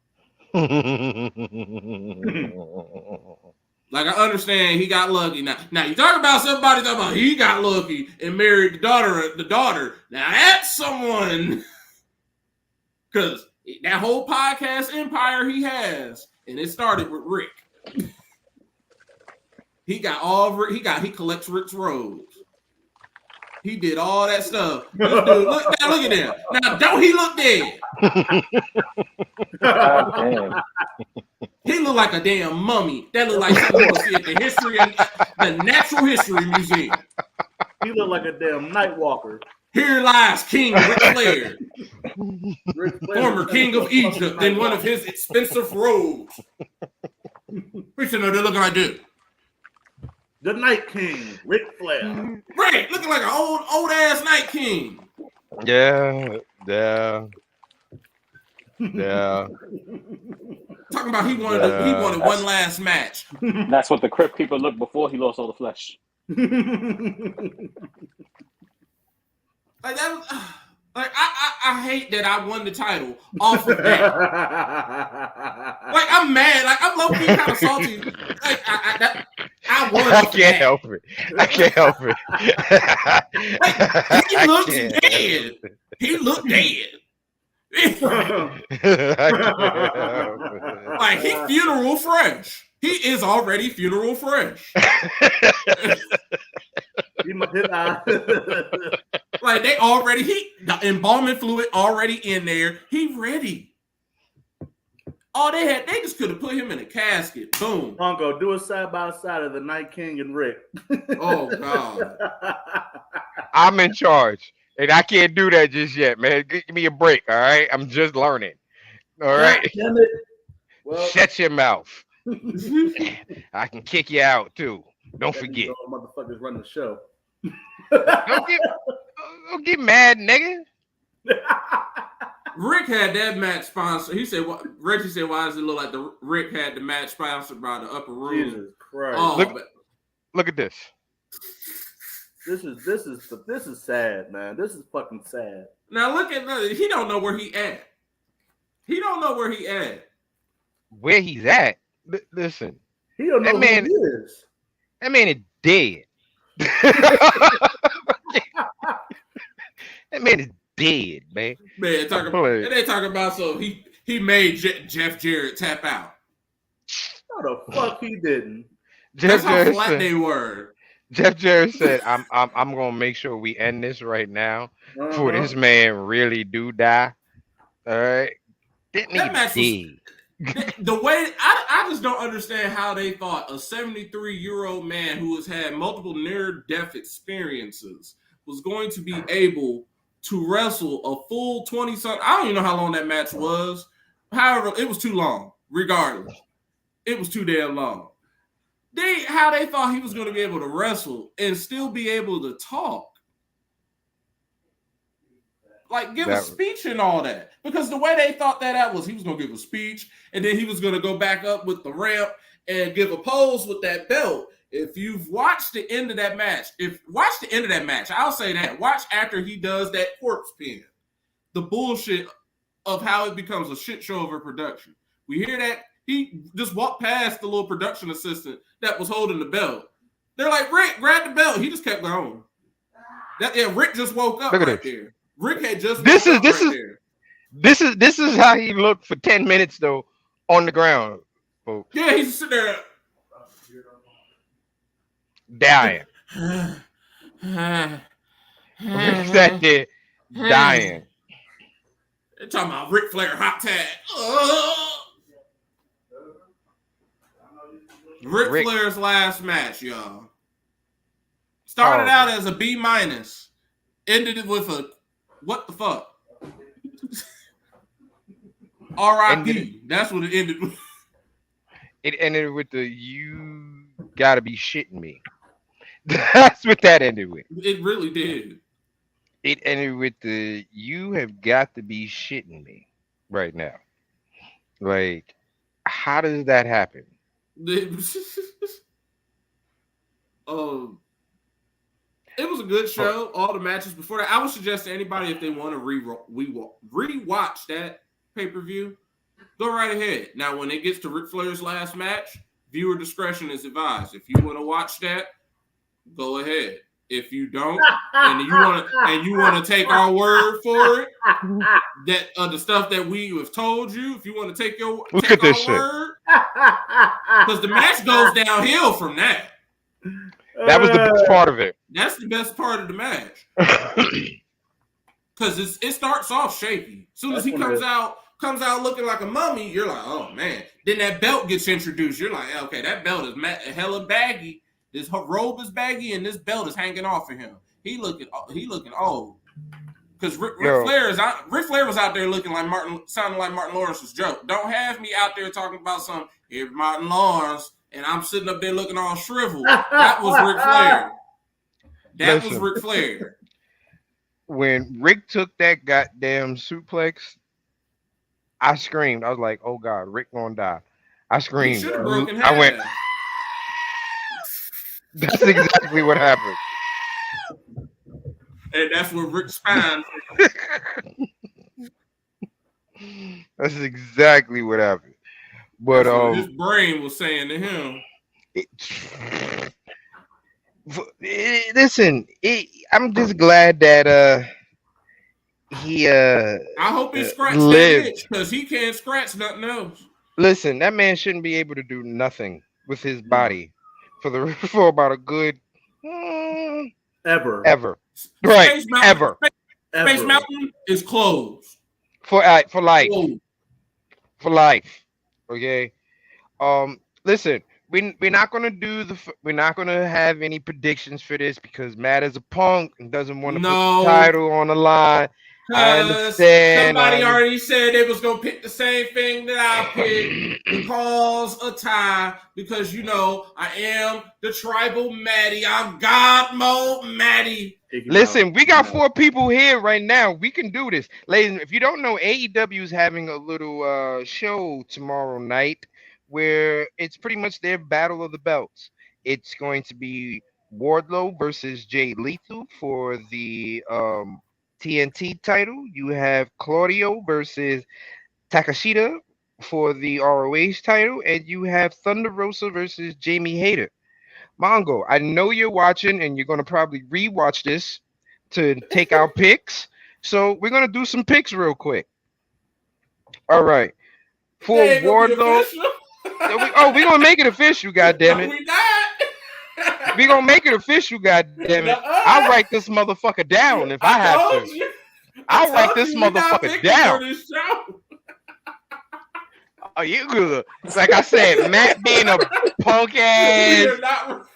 C: Like, I understand he got lucky. Now you talk about somebody talking about he got lucky and married the daughter. Now that's someone, because that whole podcast empire he has, and it started with Rick. He collects Rick's robes. He did all that stuff. This dude, look at him. Now, don't he look dead?
B: God,
C: he look like a damn mummy. That look like something you see at the Natural History Museum.
E: He look like a damn night walker.
C: Here lies King Ric Flair, former king of Egypt, in one of his expensive robes. We should know they look like this.
E: The Night King, Ric Flair.
C: Right, looking like an old ass Night King.
A: Yeah.
C: Talking about he wanted one last match.
B: That's what the Crypt Keeper looked before he lost all the flesh.
C: Like that. Like I hate that I won the title off of that. Like I'm mad. Like I'm low-key kind of salty. Like I won.
A: I can't help it. Like,
C: he looks dead. He looked dead. Like he funeral fresh. He is already funeral fresh. Like the embalming fluid already in there. He ready. All they just could have put him in a casket. Boom.
E: Uncle, do a side by side of the Night King and Rick.
C: Oh God.
A: I'm in charge. And I can't do that just yet, man. Give me a break, all right? I'm just learning. All right.
E: Damn it. Well,
A: shut your mouth. I can kick you out too. Don't forget.
E: Motherfuckers run the show.
A: Don't get mad, nigga.
C: Rick had that match sponsored. He said, Reggie said, why does it look like Rick had the match sponsored by the Upper Room?
E: Jesus Christ.
C: Oh,
A: look at this.
E: This is sad, man. This is fucking sad.
C: Now look at he don't know where he at. He don't know where he at.
A: Where he's at? Listen.
E: He don't know who he is.
A: That man is dead. That man is dead, man.
C: Man, they talking about so he made Jeff Jarrett tap out.
E: No, the fuck he didn't.
A: Jeff
C: That's how
A: Jarrett
C: flat
A: said.
C: they were.
A: Jeff Jarrett said, I'm gonna make sure we end this right now before
E: Uh-huh.
A: this man really do die. All right. Didn't
C: That match was
A: he?
C: the way I just don't understand how they thought a 73-year-old man who has had multiple near-death experiences was going to be able to wrestle a full 20-something. I don't even know how long that match was. However, it was too long. Regardless, it was too damn long. How they thought he was going to be able to wrestle and still be able to talk. Like, give a speech and all that. Because the way they thought that was he was going to give a speech, and then he was going to go back up with the ramp and give a pose with that belt. If you've watched the end of that match, I'll say that. Watch after he does that corpse pin. The bullshit of how it becomes a shit show of a production. We hear that. He just walked past the little production assistant that was holding the belt. They're like, Rick, grab the belt. He just kept going. Rick just woke up right there. Rick had just
A: this is how he looked for 10 minutes though on the ground, folks.
C: Yeah, he's sitting there
A: dying. Rick sat there dying.
C: They're talking about Ric Flair hot tag. Ric Flair's last match, y'all. Started out as a B-, ended it with a what the fuck? R.I.P. That's what it ended with.
A: It ended with the "you gotta be shitting me." That's what that ended with.
C: It really did.
A: It ended with the "you have got to be shitting me" right now. Like, how does that happen?
C: It was a good show. All the matches before that. I would suggest to anybody if they want to rewatch that pay-per-view, go right ahead. Now, when it gets to Ric Flair's last match, viewer discretion is advised. If you want to watch that, go ahead. If you don't, and you want to take our word for it, that the stuff that we have told you, if you want to take our word, because the match goes downhill from that.
A: That was the best part of it.
C: That's the best part of the match. Because it starts off shaky. As soon as he comes out looking like a mummy, you're like, oh man. Then that belt gets introduced. You're like, okay, that belt is hella baggy. This robe is baggy, and this belt is hanging off of him. He looking old. Because Ric Flair was out there sounding like Martin Lawrence's joke. Don't have me out there talking about here's Martin Lawrence, and I'm sitting up there looking all shriveled. That was Ric Flair. That was Ric Flair.
A: When Rick took that goddamn suplex, I screamed. I was like, "Oh God, Rick gonna die!" I screamed. I went. That's exactly what happened.
C: And that's what Rick's spine.
A: That's exactly what happened. But
C: his brain was saying to him.
A: Listen, I'm just glad that he
C: I hope he scratched that itch because he can't scratch nothing else.
A: Listen, that man shouldn't be able to do nothing with his body for about a good
E: ever.
A: Right,
C: Space Mountain, Space Mountain is closed
A: for life. For life. Okay. Listen, we're not gonna have any predictions for this because Matt is a punk and doesn't want to put the title on the line. I understand.
C: Somebody already said they was gonna pick the same thing that I picked to cause a tie because I am the tribal Maddie. I'm God mode Maddie.
A: Listen, we got 4 people here right now. We can do this, ladies. If you don't know, AEW is having a little show tomorrow night where it's pretty much their battle of the belts. It's going to be Wardlow versus Jay Lethal for the TNT title. You have Claudio versus Takashita for the ROH title, and you have Thunder Rosa versus Jamie Hayter. Mongo, I know you're watching, and you're going to probably rewatch this to take our picks. So we're going to do some picks real quick. All right. For Wardlow. We're going to make it official, goddammit.
C: We not.
A: We gonna make it official, goddammit. I'll write this motherfucker down if I have
C: told
A: to.
C: you.
A: I'll write
C: told
A: this
C: you you're not
A: motherfucker
C: picking for
A: down.
C: this show.
A: Oh, you good? Like I said, Matt being a punk
C: We
A: ass,
C: are not.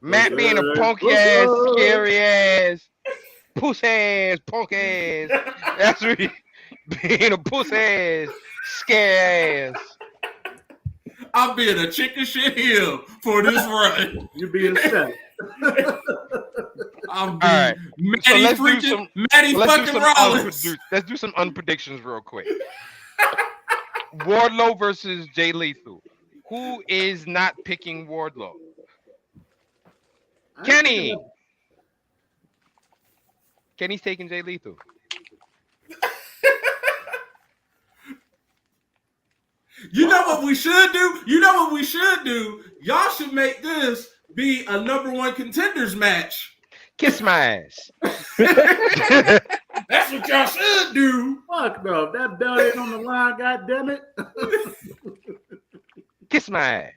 A: Matt being a punk ass, scary ass, puss ass, punk ass. That's what he being a puss ass, scary ass.
C: I'm being a chicken shit hill for this run.
E: You're being set.
C: I'm
A: right.
C: being
A: So
C: Maddie
A: let's do
C: freaking
A: some-
C: Maddie
A: Let's do
C: fucking
A: some
C: Rollins.
A: let's do some unpredictions real quick. Wardlow versus Jay Lethal. Who is not picking Wardlow? Kenny. Kenny's taking Jay Lethal.
C: You know what we should do? You know what we should do? Y'all should make this be a number one contenders match.
A: Kiss my ass.
C: That's what y'all should do.
E: Fuck no, that belt ain't on the line, goddammit.
A: Kiss my ass.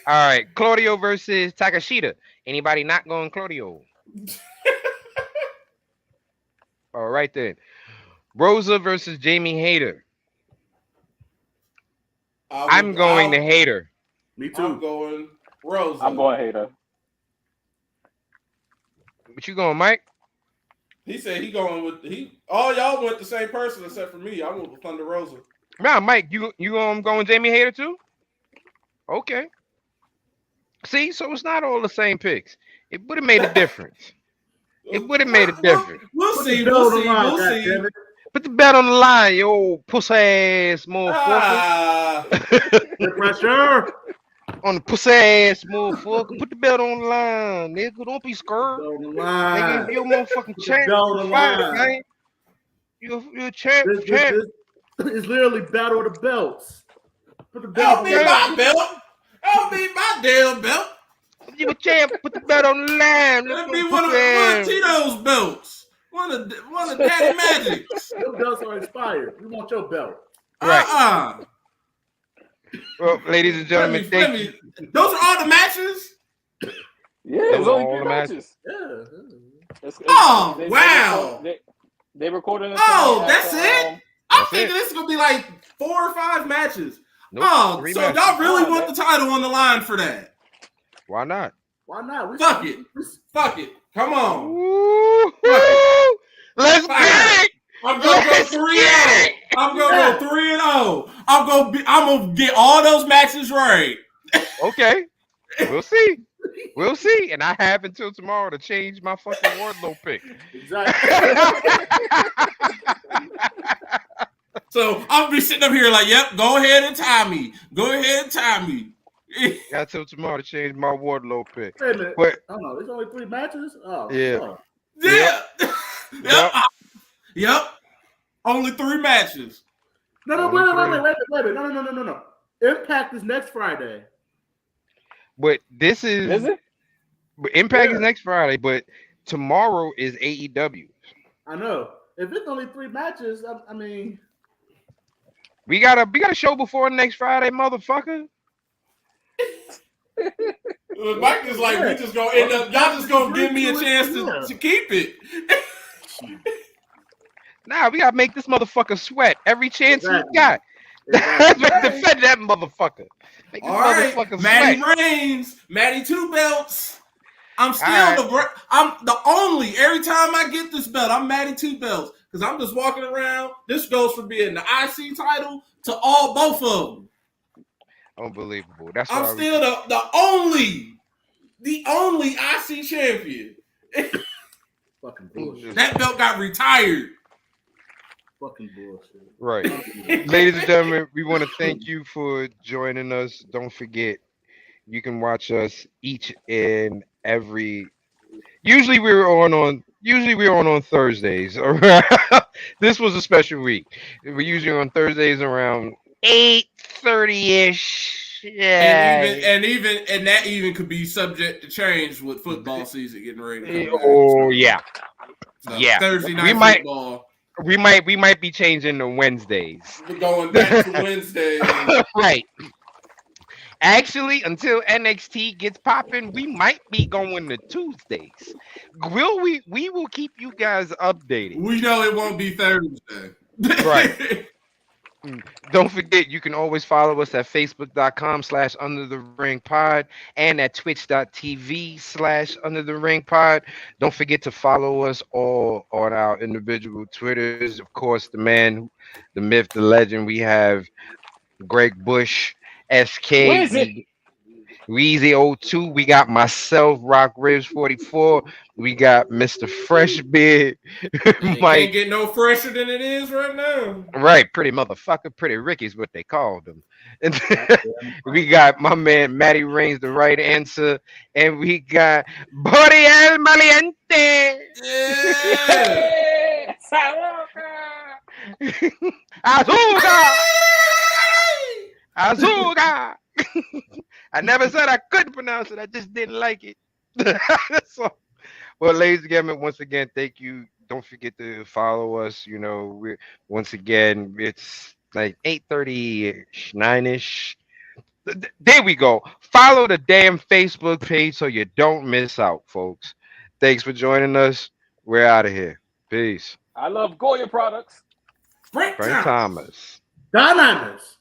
A: All right, Claudio versus Takashita. Anybody not going Claudio? All right then. Rosa versus Jamie Hayter. I'm going to Hayter.
E: Me too.
C: I'm going Rosa.
B: I'm going Hater.
A: What you going, Mike?
C: He said he going with all y'all went the same person except for me. I went with Thunder Rosa.
A: Nah, Mike, you going Jamie Hayter too? Okay. See, so it's not all the same picks. It would have made a difference. It would have made a difference.
C: We'll
E: Put
C: see.
E: the belt
C: We'll see.
E: on the line,
C: We'll see.
E: goddammit.
A: Put the bet on the line, you old pussy ass motherfucker.
E: The pressure.
A: On the pussy ass motherfucker. Put the belt on the line, nigga. Don't be scared.
E: Belt on the
A: Nigga,
E: line.
A: you're a motherfucking
E: the
A: champ.
E: belt on the
A: Fight,
E: line.
A: man. You're a champ.
E: This it's literally battle of the belts. Put the
C: That
E: belt
C: don't
E: on
C: be
E: the
C: my
E: line.
C: belt. That don't be my damn belt.
A: You're a champ. Put the belt on the line.
C: That'd be one of Tito's belts. One of Daddy Magic's.
E: Your belts are expired. We want your belt.
A: Right. Well, ladies and gentlemen, thank you.
C: Those are all the matches?
B: Yeah,
A: Those
B: it's
A: are
B: only
A: all
B: 3
A: the
B: matches.
E: Yeah.
C: Oh, wow.
B: They recorded it.
C: Oh, that's it? I'm
A: That's
C: thinking
A: it.
C: this is going to be like 4 or 5 matches.
A: Nope,
C: Oh,
A: 3
C: so
A: matches.
C: y'all really want the title on the line for that?
A: Why not?
E: Why not?
C: Fuck it. Fuck it. Come on.
A: Woo-hoo! Let's get it.
C: I'm gonna go 3-0. I'm gonna go 3-0. I'm gonna get all those matches right.
A: Okay, we'll see. We'll see. And I have until tomorrow to change my fucking Wardlow pick.
E: Exactly.
C: So I'm gonna be sitting up here like, yep, go ahead and tie me. Go ahead and tie me.
A: Got till tomorrow to change my Wardlow pick.
E: Wait a minute.
A: But
E: I don't know. There's only 3 matches? Oh,
A: Yeah.
E: fuck.
C: Yeah.
A: Yep.
C: Yep. Only 3 matches.
E: No,
A: Only
E: wait. No. Impact is next Friday.
A: but this
B: Is it?
A: Impact is
E: Yeah.
A: next Friday, but tomorrow is AEW.
E: I know. If it's only 3 matches, I mean,
A: We got a show before next Friday, motherfucker.
C: Mike is like, we just gonna end up. Y'all just gonna give me a chance to keep it.
A: Nah, we gotta make this motherfucker sweat every chance
E: Exactly.
A: he got.
E: Exactly.
A: Defend that motherfucker. Make this
C: All right,
A: motherfucker
C: Maddie
A: sweat.
C: Reigns, Maddie 2 belts. I'm still
A: All
C: I'm the only. Every time I get this belt, I'm Maddie 2 belts because I'm just walking around. This goes from being the IC title to both of them.
A: Unbelievable. That's
C: I'm
A: why
C: still the only IC champion.
E: fucking bullshit.
C: That belt got retired.
E: Fucking bullshit.
A: right. Ladies and gentlemen, we want to thank you for joining us. Don't forget, you can watch us each and every. Usually we're on Thursdays. This was a special week. We're usually on Thursdays around 8:30ish. Yeah.
C: And that even could be subject to change with football season getting ready to come back.
A: Oh yeah.
C: So
A: Yeah.
C: Thursday
A: We
C: night
A: might-
C: football.
A: We might be changing to Wednesdays.
C: We're going back to Wednesday.
A: Right. Actually, until NXT gets popping, we might be going to Tuesdays. Will we? We will keep you guys updated.
C: We know it won't be Thursday.
A: Right. Don't forget, you can always follow us at facebook.com/under the ring pod and at twitch.tv/under the ring pod. Don't forget to follow us all on our individual Twitters. Of course, the man, the myth, the legend. We have Greg Bush, SK,
B: Where's it?
A: Weezy02. We got myself, Rock Ribs 44. We got Mr. Freshbeard,
C: It
A: Mike.
C: can't get no fresher than it is right now.
A: Right, pretty motherfucker, pretty Ricky is what they called him. And we got my man Matty Reigns, the right answer, and we got Buddy El Maliente.
C: Yeah.
A: Azúcar, Azúcar. I never said I couldn't pronounce it. I just didn't like it. So, well, ladies and gentlemen, once again, thank you. Don't forget to follow us. You know, once again, it's like 8:30, 9ish. There we go. Follow the damn Facebook page so you don't miss out, folks. Thanks for joining us. We're out of here. Peace.
B: I love Goya products.
C: Frank
A: Frank
C: Thomas.
A: Thomas.
E: Don Imus.